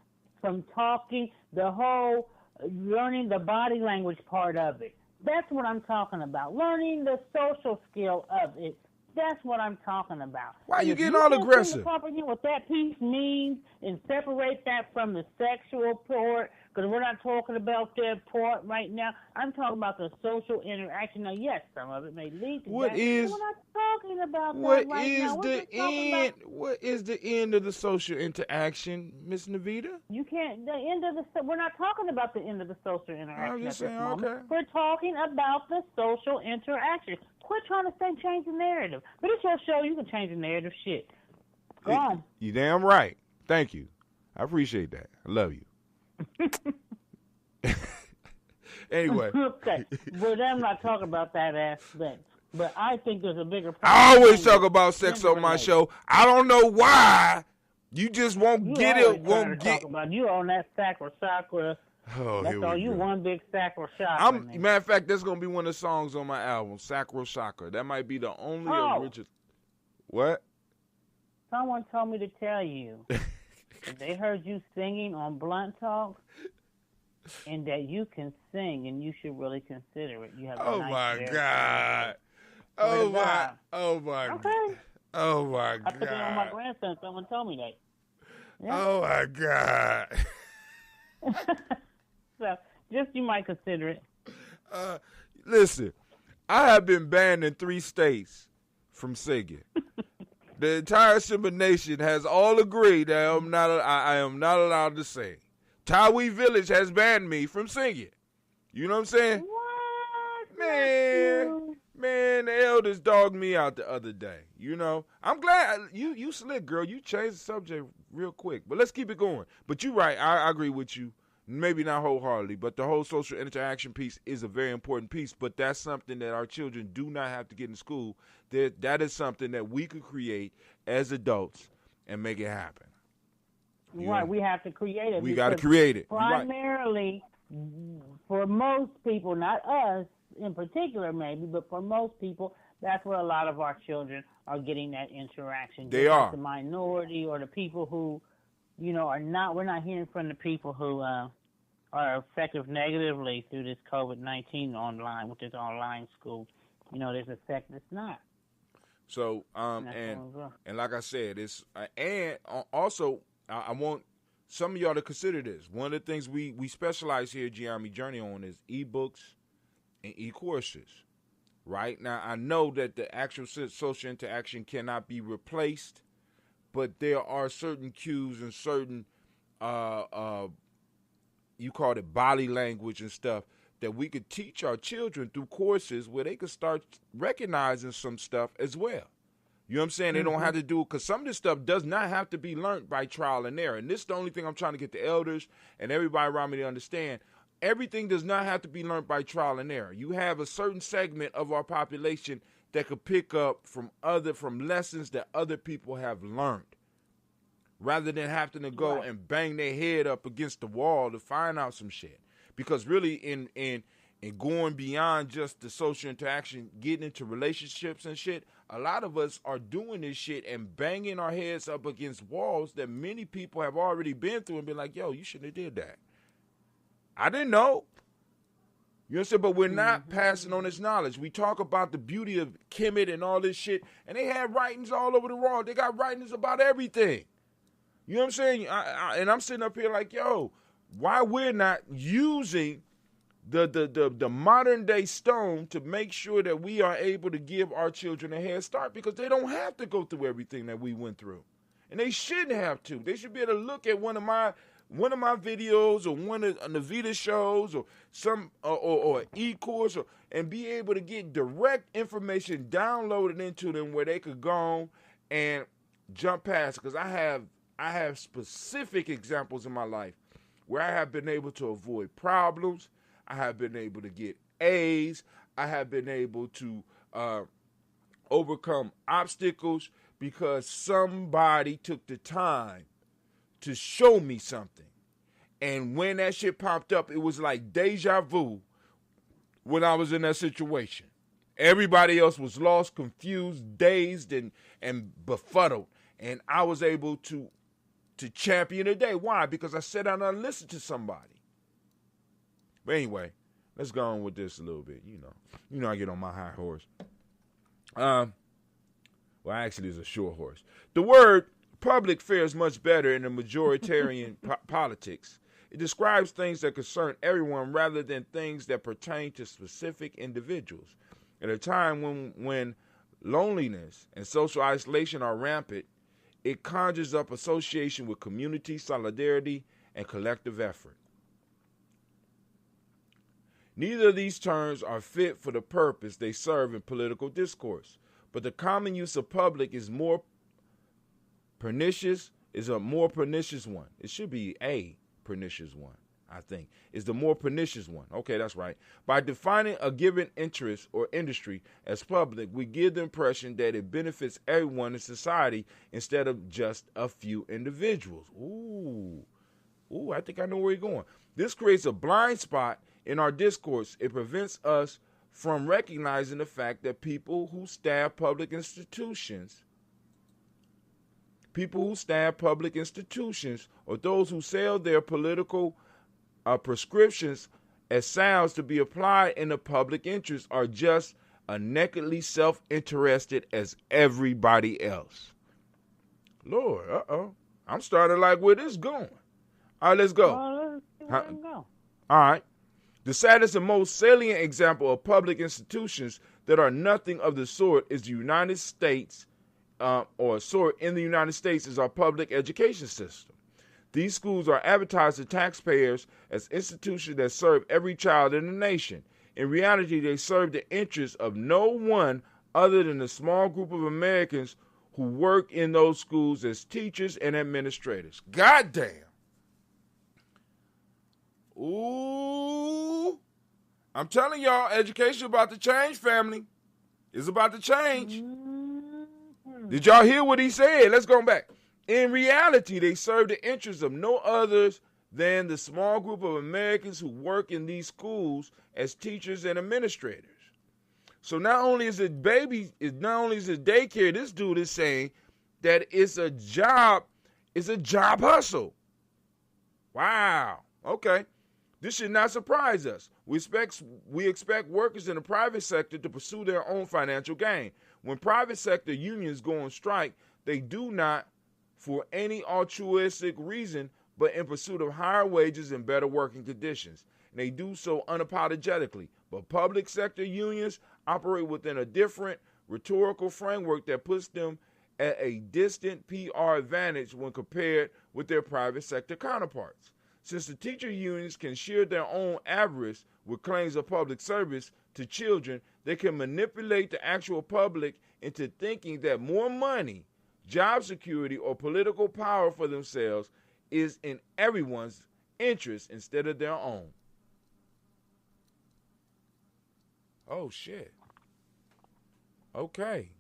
from talking, the whole learning the body language part of it. That's what I'm talking about. Learning the social skill of it. That's what I'm talking about. Why are you getting all aggressive? Comprehend what that piece means and separate that from the sexual part, Because we're not talking about their part right now. I'm talking about the social interaction. Now, yes, some of it may lead to What that. is? But we're not talking about What that right is now. We're the just talking end? What is the end of the social interaction, Miss Navita? You can't. The end of the. We're not talking about the end of the social interaction. I'm just at this saying, moment. okay. We're talking about the social interaction. Quit trying to change the narrative. But it's your show. You can change the narrative. Shit. Go on. You damn right. Thank you. I appreciate that. I love you. Anyway. Okay. But I'm not talking about that aspect. But I think there's a bigger problem. I always talk about sex on my show. I don't know why. You just won't get it. Won't get. Talk about you on that sacro. Oh, that's all you go. one big sacro. Matter of fact, that's gonna be one of the songs on my album, Sacro Chakra. That might be the only original. What? Someone told me to tell you that they heard you singing on Blunt Talk, and that you can sing, and you should really consider it. You have. Oh my God! Oh my! Oh my! Okay. Oh my God! I took it on my grandson. Someone told me that. Yeah. Oh my God! So, just you might consider it. Listen, I have been banned in 3 states from singing. The entire Simba Nation has all agreed that I am not allowed to sing. Tawi Village has banned me from singing. You know what I'm saying? What? Man, the elders dogged me out the other day. You know, I'm glad you slick, girl. You changed the subject real quick, but let's keep it going. But you're right. I agree with you. Maybe not wholeheartedly, but the whole social interaction piece is a very important piece. But that's something that our children do not have to get in school. That is something that we could create as adults and make it happen. Right, we have to create it. We got to create it. Primarily, for most people, not us in particular maybe, but for most people, that's where a lot of our children are getting that interaction. They are. The minority or the people who, we're not hearing from the people who are affected negatively through this COVID-19 online, which is online school. There's effect that's not. So, and like I said, it's, and also, I want some of y'all to consider this. One of the things we specialize here at Gye-Nyame Journey on is ebooks and e-courses. Right? Now, I know that the actual social interaction cannot be replaced, but there are certain cues and certain, you call it body language and stuff, that we could teach our children through courses where they could start recognizing some stuff as well. You know what I'm saying? They don't have to do it, because some of this stuff does not have to be learned by trial and error. And this is the only thing I'm trying to get the elders and everybody around me to understand. Everything does not have to be learned by trial and error. You have a certain segment of our population that could pick up from lessons that other people have learned, rather than having to go and bang their head up against the wall to find out some shit. Because really, in going beyond just the social interaction, getting into relationships and shit, a lot of us are doing this shit and banging our heads up against walls that many people have already been through and been like, yo, you shouldn't have did that. I didn't know. You know what I'm saying? But we're not passing on this knowledge. We talk about the beauty of Kemet and all this shit, and they have writings all over the world. They got writings about everything. You know what I'm saying? And I'm sitting up here like, yo, why we're not using the modern day stone to make sure that we are able to give our children a head start, because they don't have to go through everything that we went through, and they shouldn't have to. They should be able to look at one of my videos or one of Navita's shows or some or an e-course and be able to get direct information downloaded into them where they could go and jump past. Because I have specific examples in my life where I have been able to avoid problems. I have been able to get A's. I have been able to overcome obstacles because somebody took the time to show me something. And when that shit popped up, it was like deja vu when I was in that situation. Everybody else was lost, confused, dazed, and befuddled. And I was able to champion the day. Why? Because I sat down and listened to somebody. But anyway, let's go on with this a little bit. You know I get on my high horse. Well, actually, it's a short horse. The word public fares much better in the majoritarian politics It describes things that concern everyone rather than things that pertain to specific individuals. At a time when loneliness and social isolation are rampant, it conjures up association with community, solidarity, and collective effort. Neither of these terms are fit for the purpose they serve in political discourse, but the common use of public is a more pernicious one. It should be a pernicious one, I think. It's the more pernicious one. Okay, that's right. By defining a given interest or industry as public, we give the impression that it benefits everyone in society instead of just a few individuals. Ooh, I think I know where you're going. This creates a blind spot in our discourse. It prevents us from recognizing the fact that people who staff public institutions, or those who sell their political prescriptions as sounds to be applied in the public interest are just as nakedly self-interested as everybody else. Lord, I'm starting like where this going. All right, let's go. All right. The saddest and most salient example of public institutions that are nothing of the sort is the United States, in the United States is our public education system. These schools are advertised to taxpayers as institutions that serve every child in the nation. In reality, they serve the interests of no one other than the small group of Americans who work in those schools as teachers and administrators. Goddamn. Ooh. I'm telling y'all, education is about to change, family. It's about to change. Did y'all hear what he said? Let's go back. In reality, they serve the interests of no others than the small group of Americans who work in these schools as teachers and administrators. So not only is it daycare, this dude is saying that it's a job hustle. Wow. Okay. This should not surprise us. We expect workers in the private sector to pursue their own financial gain. When private sector unions go on strike, they do not for any altruistic reason, but in pursuit of higher wages and better working conditions. And they do so unapologetically. But public sector unions operate within a different rhetorical framework that puts them at a distant PR advantage when compared with their private sector counterparts. Since the teacher unions can share their own avarice with claims of public service to children, they can manipulate the actual public into thinking that more money, job security, or political power for themselves is in everyone's interest instead of their own. Oh, shit. Okay.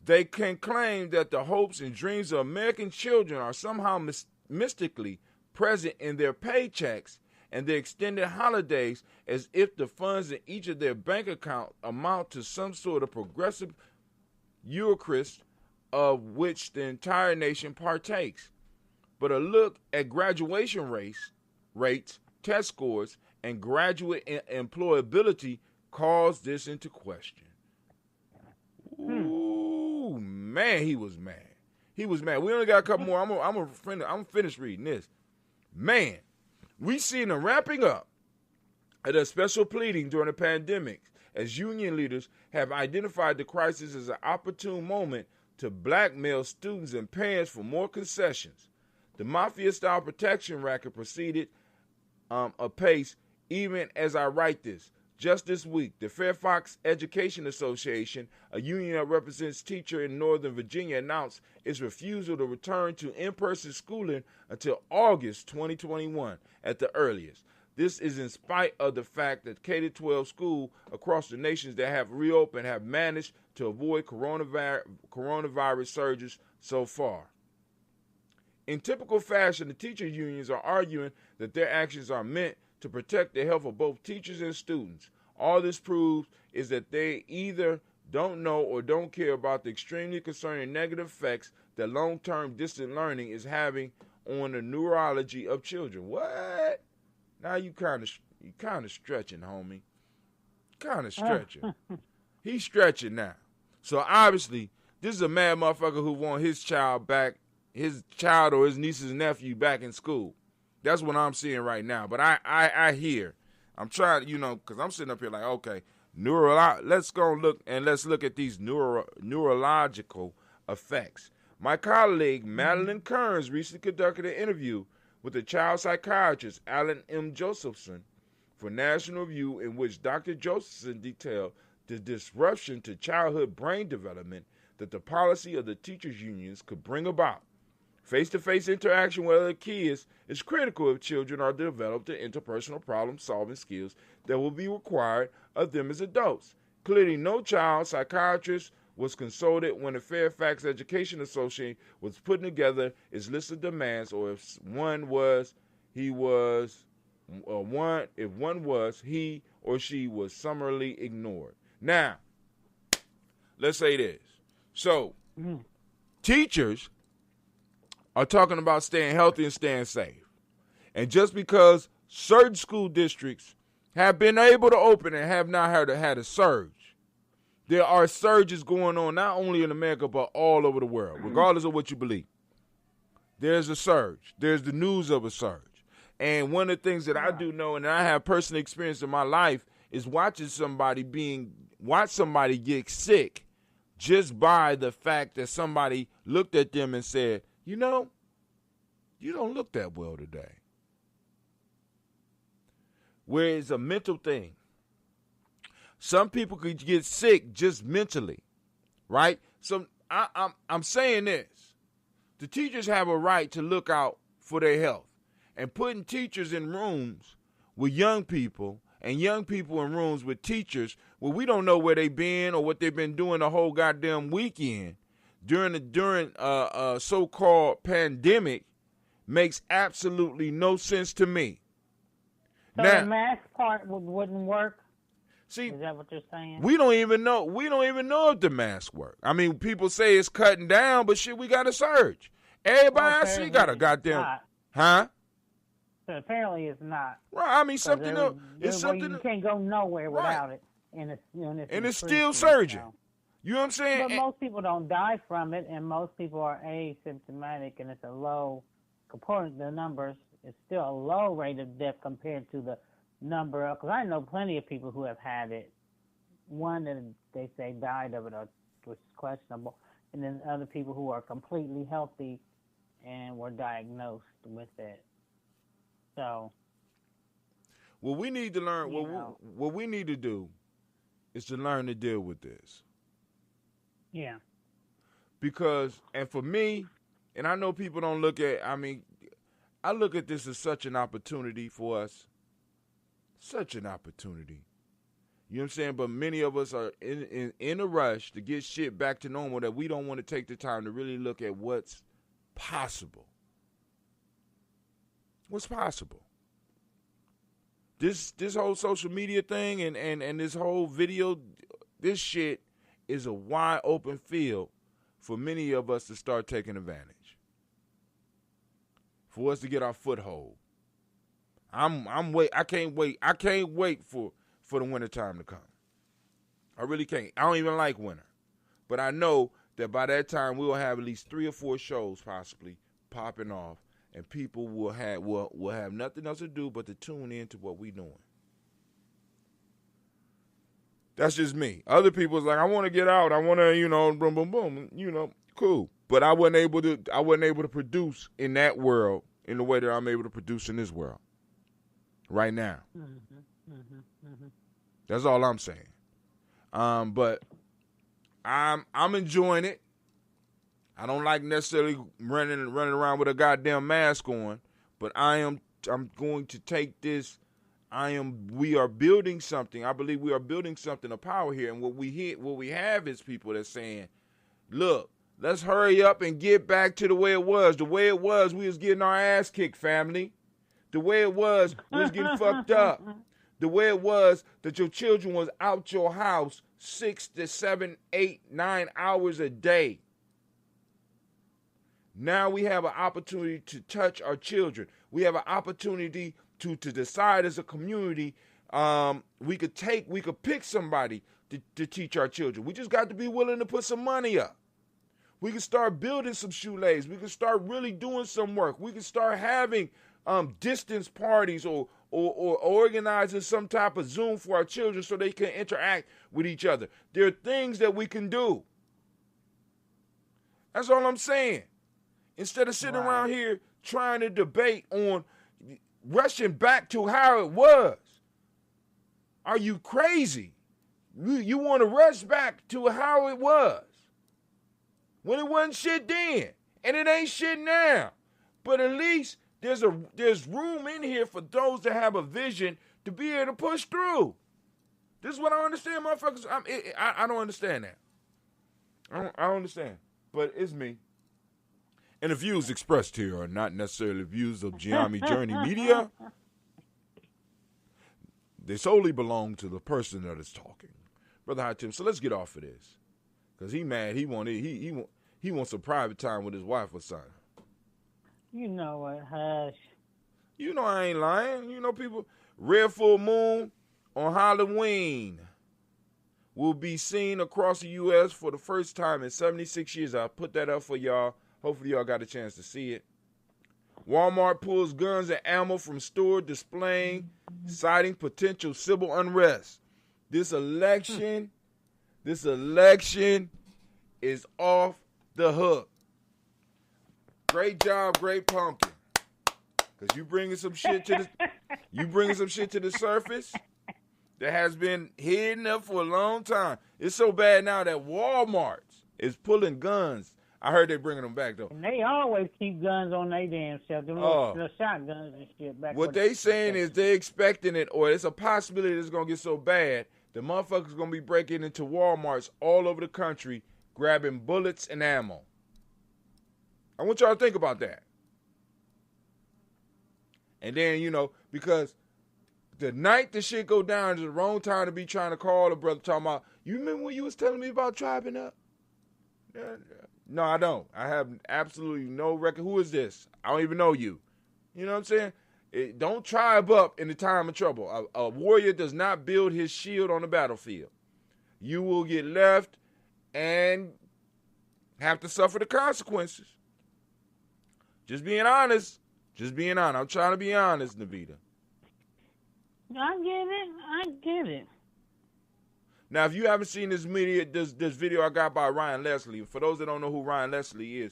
They can claim that the hopes and dreams of American children are somehow mystically present in their paychecks and their extended holidays, as if the funds in each of their bank accounts amount to some sort of progressive Eucharist of which the entire nation partakes. But a look at graduation rates, test scores, and graduate employability calls this into question. Ooh, man, he was mad. He was mad. We only got a couple more. I'm finished reading this. Man, we seen a ramping up at a special pleading during the pandemic as union leaders have identified the crisis as an opportune moment to blackmail students and parents for more concessions. The mafia-style protection racket proceeded apace even as I write this. Just this week, the Fairfax Education Association, a union that represents teachers in Northern Virginia, announced its refusal to return to in-person schooling until August 2021 at the earliest. This is in spite of the fact that K-12 schools across the nations that have reopened have managed to avoid coronavirus surges so far. In typical fashion, the teacher unions are arguing that their actions are meant to protect the health of both teachers and students. All this proves is that they either don't know or don't care about the extremely concerning negative effects that long-term distant learning is having on the neurology of children. What? Now you kind of stretching, homie. Kind of stretching. He's stretching now. So obviously, this is a mad motherfucker who wants his child back, his child or his niece's nephew back in school. That's what I'm seeing right now. But I hear. I'm trying, because I'm sitting up here like, okay, let's go look at these neurological effects. My colleague, Madeline Kearns, recently conducted an interview with the child psychiatrist, Alan M. Josephson, for National Review, in which Dr. Josephson detailed the disruption to childhood brain development that the policy of the teachers' unions could bring about. Face-to-face interaction with other kids is critical if children are to develop the interpersonal problem-solving skills that will be required of them as adults. Clearly, no child psychiatrist was consulted when the Fairfax Education Association was putting together its list of demands, or if one was, he or she was summarily ignored. Now, let's say this. So, teachers are talking about staying healthy and staying safe. And just because certain school districts have been able to open and have not had a surge, there are surges going on not only in America but all over the world, regardless of what you believe. There's a surge. There's the news of a surge. And one of the things that I do know, and I have personal experience in my life, is watching somebody get sick just by the fact that somebody looked at them and said, you don't look that well today. Where it's a mental thing. Some people could get sick just mentally, right? So I'm saying this. The teachers have a right to look out for their health. And putting teachers in rooms with young people and young people in rooms with teachers where we don't know where they've been or what they've been doing the whole goddamn weekend during a so-called pandemic makes absolutely no sense to me. So now, the mask part wouldn't work? See, is that what you're saying? We don't even know if the mask work. I mean, people say it's cutting down, but shit, we got a surge. Everybody I see got a goddamn, huh? So apparently it's not. Right, I mean something else. It's something you can't go nowhere without it, and it's still surging. You know what I'm saying? But most people don't die from it, and most people are asymptomatic, and it's a low, compared to the numbers, it's still a low rate of death compared to the number of, because I know plenty of people who have had it. One that they say died of it, which is questionable, and then other people who are completely healthy and were diagnosed with it. So, what we need to learn, what we need to do is to learn to deal with this. Yeah. Because, and for me, and I know people don't look at, I look at this as such an opportunity for us. Such an opportunity. You know what I'm saying? But many of us are in a rush to get shit back to normal that we don't want to take the time to really look at what's possible. What's possible? This whole social media thing and this whole video, this shit is a wide open field for many of us to start taking advantage. For us to get our foothold. I can't wait for the winter time to come. I really can't. I don't even like winter. But I know that by that time we'll have at least 3 or 4 shows possibly popping off, and people will have nothing else to do but to tune in to what we're doing. That's just me. Other people's like, I want to get out. I want to, boom, boom, boom. Cool. But I wasn't able to produce in that world in the way that I'm able to produce in this world right now. That's all I'm saying. But I'm enjoying it. I don't like necessarily running around with a goddamn mask on, but I'm going to take this. We are building something. I believe we are building something of power here. And what we have is people that's saying, look, let's hurry up and get back to the way it was. The way it was, we was getting our ass kicked, family. The way it was, we was getting fucked up. The way it was that your children was out your house 6 to 7, 8, 9 hours a day. Now we have an opportunity to touch our children. We have an opportunity to decide as a community. We could pick somebody to teach our children. We just got to be willing to put some money up. We can start building some shoelays. We can start really doing some work. We can start having distance parties or organizing some type of Zoom for our children so they can interact with each other. There are things that we can do. That's all I'm saying. Instead of sitting around here trying to debate on rushing back to how it was. Are you crazy? You want to rush back to how it was when it wasn't shit then, and it ain't shit now. But at least there's room in here for those that have a vision to be able to push through. This is what I understand, motherfuckers. I don't understand that. I don't understand. But it's me. And the views expressed here are not necessarily views of Gye-Nyame Journey Media. They solely belong to the person that is talking. Brother High Tim, so let's get off of this. Because he mad. He wants some private time with his wife or something. You know what, hush. You know I ain't lying. You know people. Red full moon on Halloween will be seen across the U.S. for the first time in 76 years. I'll put that up for y'all. Hopefully y'all got a chance to see it. Walmart pulls guns and ammo from store displaying, citing potential civil unrest. This election is off the hook. Great job, Great Pumpkin. Because you bringing some shit to the surface that has been hidden up for a long time. It's so bad now that Walmart is pulling guns. I heard they're bringing them back, though. And they always keep guns on their damn self. Them little shotguns and shit back. What they saying is they expecting it, or it's a possibility it's going to get so bad, the motherfuckers going to be breaking into Walmarts all over the country, grabbing bullets and ammo. I want y'all to think about that. And then, because the night the shit go down is the wrong time to be trying to call a brother talking about, you remember when you was telling me about tribing up? No, I don't. I have absolutely no record. Who is this? I don't even know you. You know what I'm saying? Don't tribe up in the time of trouble. A warrior does not build his shield on the battlefield. You will get left and have to suffer the consequences. Just being honest. I'm trying to be honest, Navita. I get it. Now, if you haven't seen this video I got by Ryan Leslie, for those that don't know who Ryan Leslie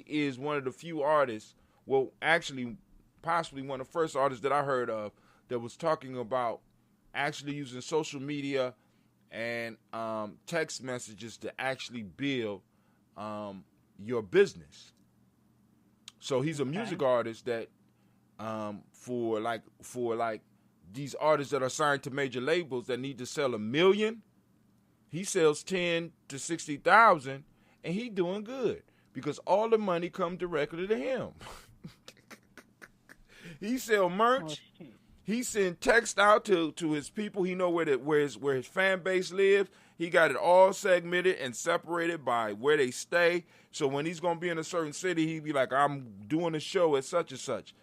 is one of the few artists, well, actually, possibly one of the first artists that I heard of that was talking about actually using social media and text messages to actually build your business. So he's a music artist that for these artists that are signed to major labels that need to sell 1 million, he sells 10 to 60,000, and he doing good because all the money comes directly to him. He sell merch. He send text out to his people. He know where his fan base lives. He got it all segmented and separated by where they stay. So when he's gonna be in a certain city, he be like, I'm doing a show at such and such.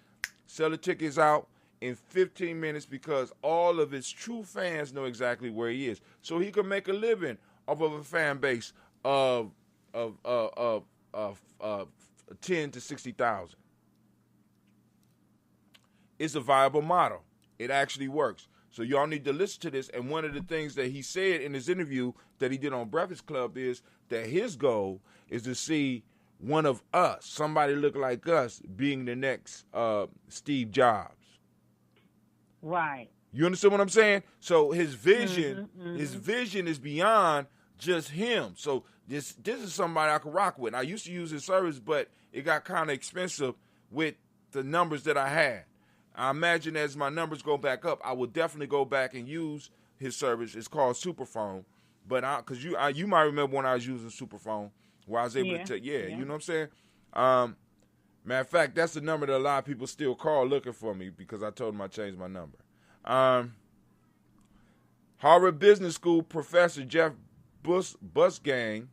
Sell the tickets out in 15 minutes because all of his true fans know exactly where he is. So he can make a living off of a fan base of 10 to 60,000. It's a viable model. It actually works. So y'all need to listen to this. And one of the things that he said in his interview that he did on Breakfast Club is that his goal is to see one of us, somebody look like us, being the next Steve Jobs. Right. You understand what I'm saying? So his vision, his vision is beyond just him. So this is somebody I could rock with. I used to use his service, but it got kind of expensive with the numbers that I had. I imagine as my numbers go back up, I will definitely go back and use his service. It's called Superphone. But because you might remember when I was using Superphone, where I was able to you know what I'm saying? Matter of fact, that's the number that a lot of people still call looking for me because I told them I changed my number. Harvard Business School professor Jeff Busgang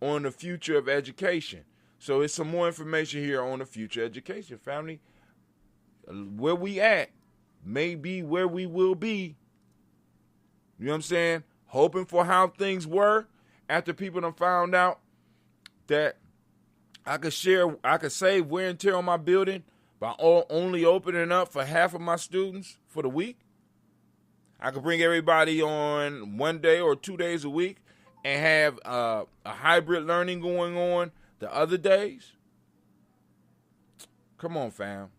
on the future of education. So it's some more information here on the future education, family. Where we at may be where we will be. You know what I'm saying? Hoping for how things were after people done found out that I could save wear and tear on my building by only opening up for half of my students for the week. I could bring everybody on 1 day or 2 days a week and have a hybrid learning going on the other days. Come on, fam.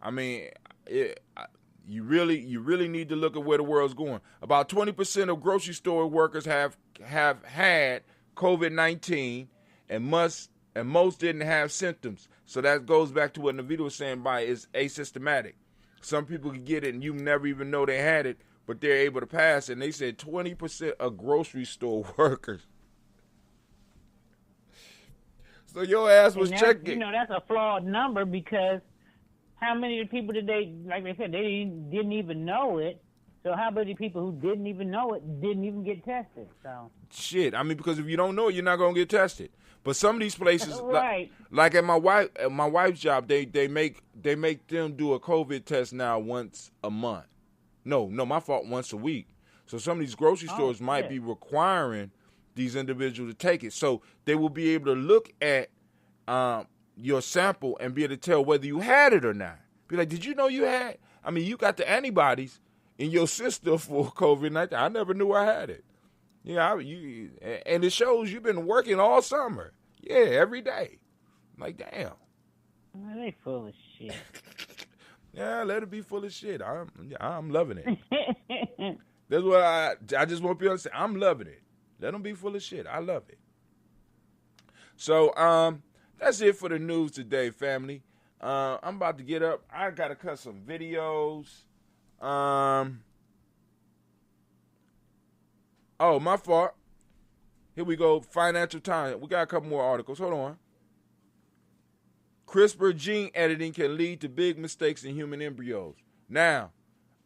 I mean, you really need to look at where the world's going. About 20% of grocery store workers have had COVID-19, and most didn't have symptoms. So that goes back to what Navita was saying by it's asymptomatic. Some people can get it and you never even know they had it, but they're able to pass it. And they said 20% of grocery store workers. So your ass was checking. You know, that's a flawed number because how many people did they, like they said, they didn't even know it. So how many people who didn't even know it didn't even get tested? So shit, I mean, because if you don't know it, you're not gonna get tested. But some of these places, right. like at my wife's job, they make them do a COVID test now once a month. No, my fault, once a week. So some of these grocery stores might be requiring these individuals to take it. So they will be able to look at your sample and be able to tell whether you had it or not. Be like, did you know you had? I mean, you got the antibodies in your system for COVID-19. I never knew I had it. Yeah, and it shows you've been working all summer. Yeah, every day. I'm like, damn. Man, they full of shit. Yeah, let it be full of shit. I'm loving it. That's what I just want people to say. I'm loving it. Let them be full of shit. I love it. So that's it for the news today, family. I'm about to get up. I gotta cut some videos. Oh, my fault. Here we go. Financial Times. We got a couple more articles. Hold on. CRISPR gene editing can lead to big mistakes in human embryos. Now,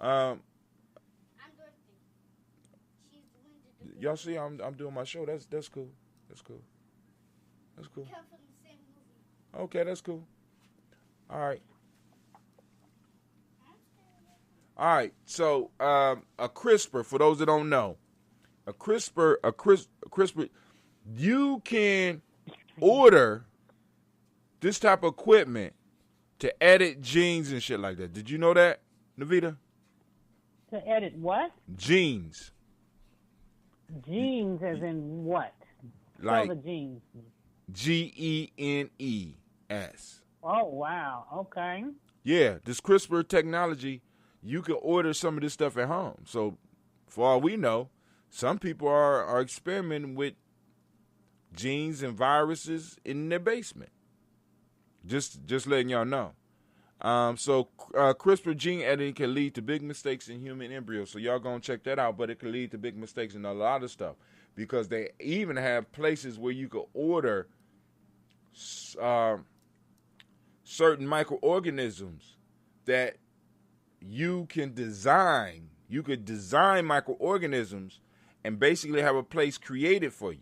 y'all see I'm doing my show. That's cool. That's cool. That's cool. Okay, that's cool. All right. All right. So, a CRISPR, for those that don't know, a CRISPR, you can order this type of equipment to edit genes and shit like that. Did you know that, Navita? To edit what? Genes. Genes as in what? Like the genes. GENES. Oh, wow. Okay. Yeah, this CRISPR technology, you can order some of this stuff at home. So, for all we know, some people are experimenting with genes and viruses in their basement. Just letting y'all know. So CRISPR gene editing can lead to big mistakes in human embryos. So y'all gonna check that out, but it can lead to big mistakes in a lot of stuff because they even have places where you can order certain microorganisms that you can design. You could design microorganisms and basically have a place created for you.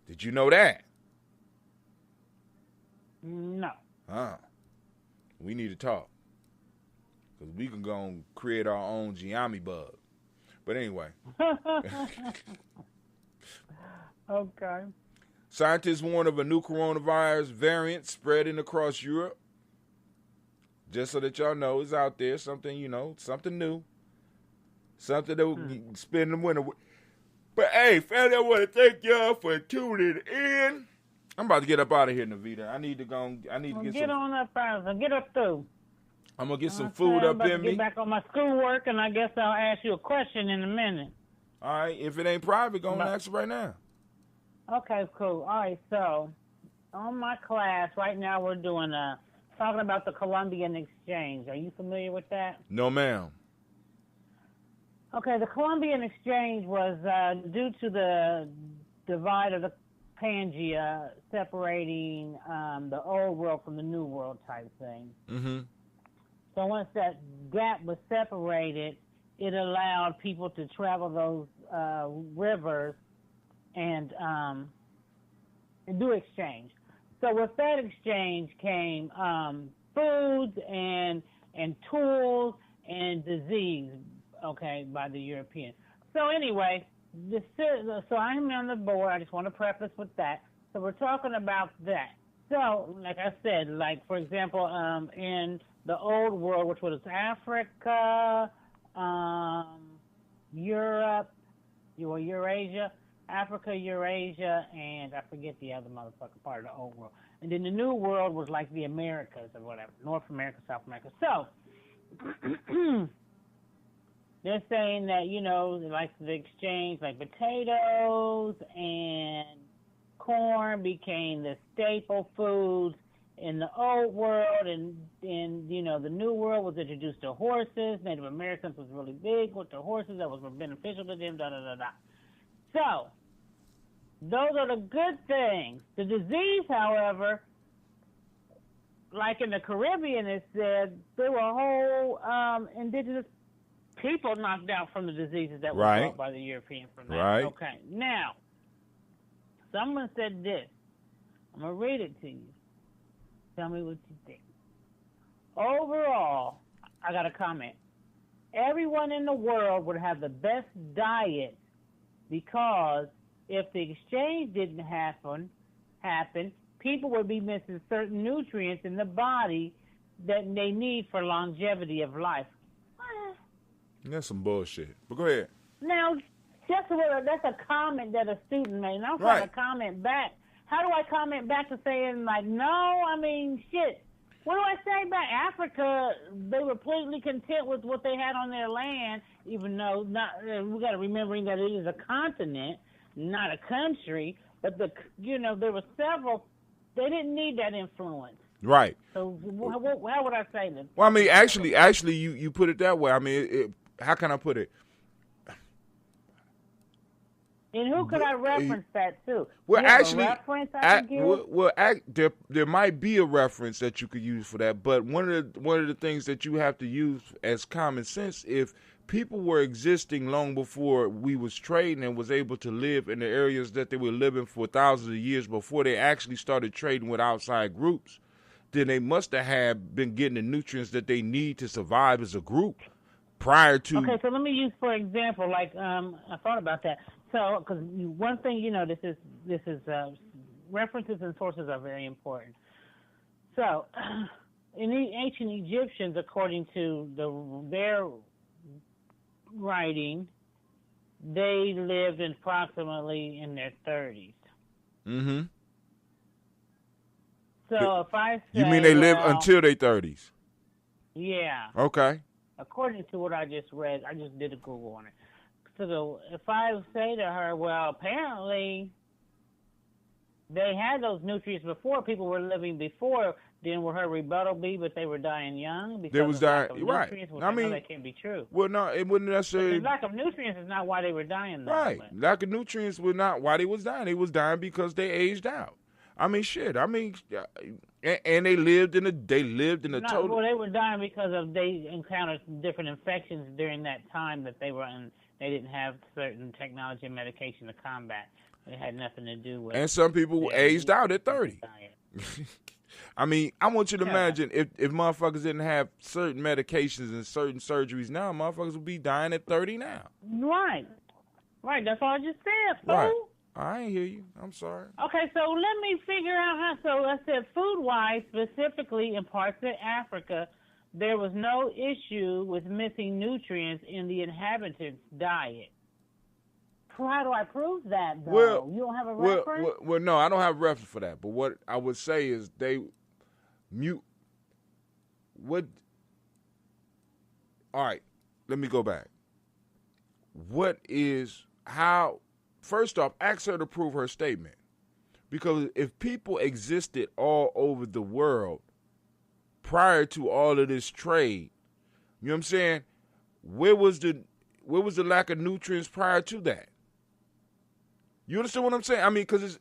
Did you know that? No. We need to talk. Because we can go and create our own Gye-Nyame bug. But anyway. Okay. Scientists warn of a new coronavirus variant spreading across Europe. Just so that y'all know, it's out there. Something, something new. Something that will spend the winter with. But hey, family, I want to thank y'all for tuning in. I'm about to get up out of here, Navita. I need to get on up, Father. Get up through. I'm gonna get some food up in me. Get back on my schoolwork, and I guess I'll ask you a question in a minute. All right. If it ain't private, go and ask it right now. Okay, cool. All right. So, on my class right now, we're doing talking about the Columbian Exchange. Are you familiar with that? No, ma'am. Okay, the Columbian Exchange was due to the divide of the Pangea separating the old world from the new world type thing. Mm-hmm. So once that gap was separated, it allowed people to travel those rivers and do exchange. So with that exchange came foods and tools and disease, okay, by the Europeans. So anyway, so I'm on the board. I just want to preface with that. So we're talking about that. So, like I said, like, for example, in the old world, which was Africa, Europe, Eurasia, Africa, Eurasia, and I forget the other motherfucking part of the old world. And then the new world was like the Americas or whatever, North America, South America. So they're saying that, like the exchange, like potatoes and corn became the staple foods in the old world, and the new world was introduced to horses. Native Americans was really big with the horses. That was beneficial to them, da-da-da-da. So, those are the good things. The disease, however, like in the Caribbean, it said there were whole indigenous people knocked out from the diseases that were brought by the Europeans from that. Right. Okay. Now, someone said this. I'm going to read it to you. Tell me what you think. Overall, I got a comment. Everyone in the world would have the best diet because if the exchange didn't happen, people would be missing certain nutrients in the body that they need for longevity of life. That's some bullshit. But go ahead. Now, that's a comment that a student made, and I'm trying to comment back. How do I comment back to saying, like, no, I mean, shit. What do I say back? Africa, they were completely content with what they had on their land, even though we got to remember that it is a continent, not a country. But there were several. They didn't need that influence. Right. So how would I say that? Well, I mean, actually, you put it that way. I mean, how can I put it? And who could I reference that to? Well, actually, there might be a reference that you could use for that. But one of the things that you have to use as common sense, if people were existing long before we was trading and was able to live in the areas that they were living for thousands of years before they actually started trading with outside groups, then they must have been getting the nutrients that they need to survive as a group prior to. Okay, so let me use for example, like I thought about that. So, because one thing, this is references and sources are very important. So, in the ancient Egyptians, according to their writing, they lived approximately in their 30s. Mm-hmm. So, if I say... You mean they live until their 30s? Yeah. Okay. According to what I just read, I just did a Google on it. So if I say to her, well, apparently they had those nutrients before, people were living before, then would her rebuttal be, but they were dying young? Because they was dying, right. I mean, that can't be true. Well, no, it wouldn't necessarily. Because lack of nutrients is not why they were dying, though. Right. Lack of nutrients was not why they was dying. They was dying because they aged out. I mean, shit. I mean, and they lived in a total. Well, they were dying because they encountered different infections during that time that they were in. They didn't have certain technology and medication to combat. It had nothing to do with. And some people aged out at 30. I mean, I want you to imagine if motherfuckers didn't have certain medications and certain surgeries now, motherfuckers would be dying at 30 now. Right. That's all I just said, fool. Right. I ain't hear you. I'm sorry. Okay, so let me figure out how. So I said food-wise, specifically in parts of Africa, there was no issue with missing nutrients in the inhabitants' diet. How do I prove that, though? Well, you don't have a reference? Well, no, I don't have a reference for that. But what I would say is all right, let me go back. First off, ask her to prove her statement. Because if people existed all over the world prior to all of this trade, you know what I'm saying? Where was the lack of nutrients prior to that? You understand what I'm saying? I mean, because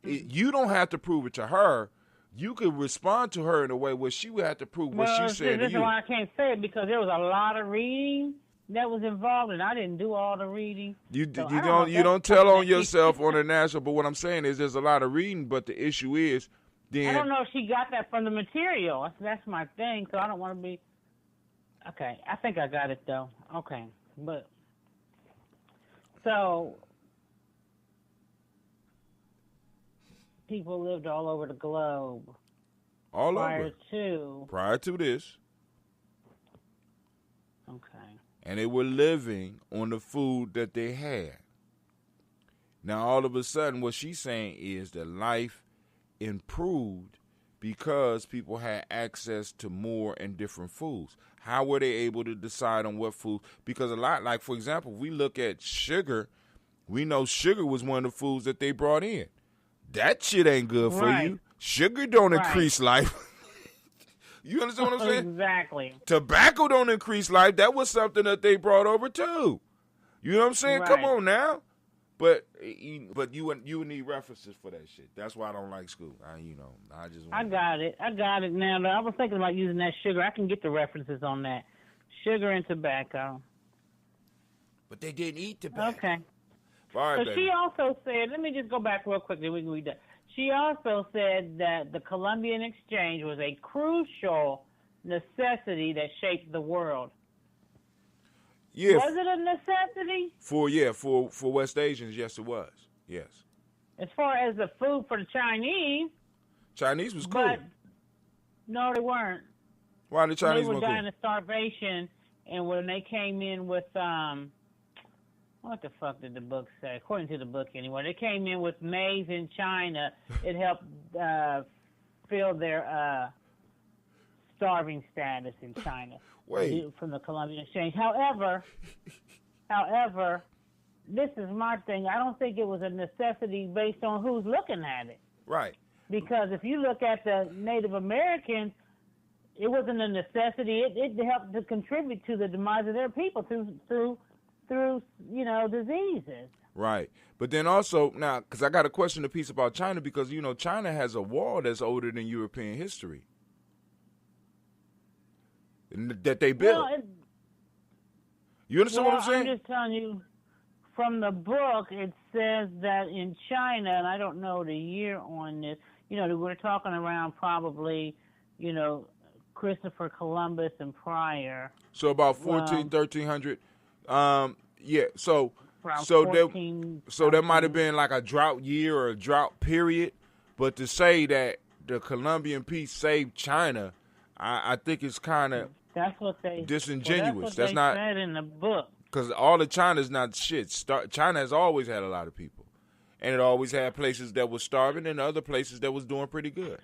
you don't have to prove it to her. You could respond to her in a way where she would have to prove what she said to you. This is why I can't say it, because there was a lot of reading that was involved, and I didn't do all the reading. You don't tell on yourself on the national. But what I'm saying is, there's a lot of reading. But the issue is, then I don't know if she got that from the material. That's my thing. So I don't want to be. Okay, I think I got it though. Okay, but so people lived all over the globe. All prior over. to Prior to this. Okay. And they were living on the food that they had. Now, all of a sudden, what she's saying is that life improved because people had access to more and different foods. How were they able to decide on what food? Because a lot, like, for example, we look at sugar, we know sugar was one of the foods that they brought in. That shit ain't good for you. Sugar don't increase life. You understand what I'm saying? Exactly. Tobacco don't increase life. That was something that they brought over too. You know what I'm saying? Come on now. But you would need references for that shit. That's why I don't like school. I got it now. I was thinking about using that sugar. I can get the references on that. Sugar and tobacco. But they didn't eat tobacco. Okay. All right, so she also said, let me just go back real quick, then we can read that. She also said that the Columbian Exchange was a crucial necessity that shaped the world. Yeah. Was it a necessity? For West Asians, yes, it was. Yes. As far as the food for the Chinese. Chinese was cool. But no, they weren't. Why the Chinese were cool? They were dying of starvation, and when they came in with what the fuck did the book say? According to the book, anyway, they came in with maize in China. It helped fill their starving status in China. From the Columbian Exchange. However, this is my thing. I don't think it was a necessity based on who's looking at it. Right. Because if you look at the Native Americans, it wasn't a necessity. It helped to contribute to the demise of their people through diseases. Right. But then also, now, because I got a question a piece about China, because, China has a wall that's older than European history. That they built. You understand what I'm saying? I'm just telling you, from the book, it says that in China, and I don't know the year on this, we're talking around probably, Christopher Columbus and prior. So about 1300. Yeah. So there might have been like a drought year or a drought period, but to say that the Columbian peace saved China, I think it's kind of disingenuous. That's what they said in the book. Because all of China's not shit. China has always had a lot of people, and it always had places that was starving and other places that was doing pretty good.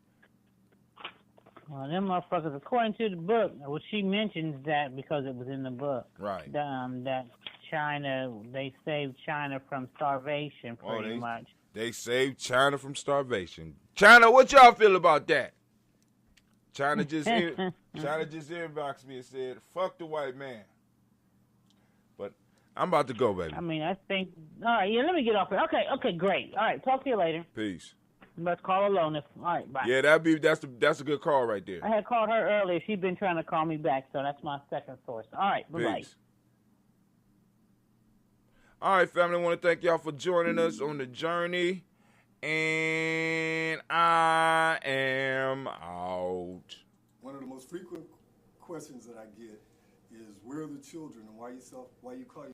Well, them motherfuckers, according to the book, well, she mentions that because it was in the book. Right. That China, they saved China from starvation pretty much. They saved China from starvation. China, what y'all feel about that? China just inboxed me and said, fuck the white man. But I'm about to go, baby. I mean, I think, all right, let me get off here. Okay, great. All right, talk to you later. Peace. Let's call alone. All right, bye. Yeah, that's a good call right there. I had called her earlier. She's been trying to call me back, so that's my second source. All right, bye-bye. Peace. All right, family, I want to thank y'all for joining us on the journey. And I am out. One of the most frequent questions that I get is, where are the children and why you call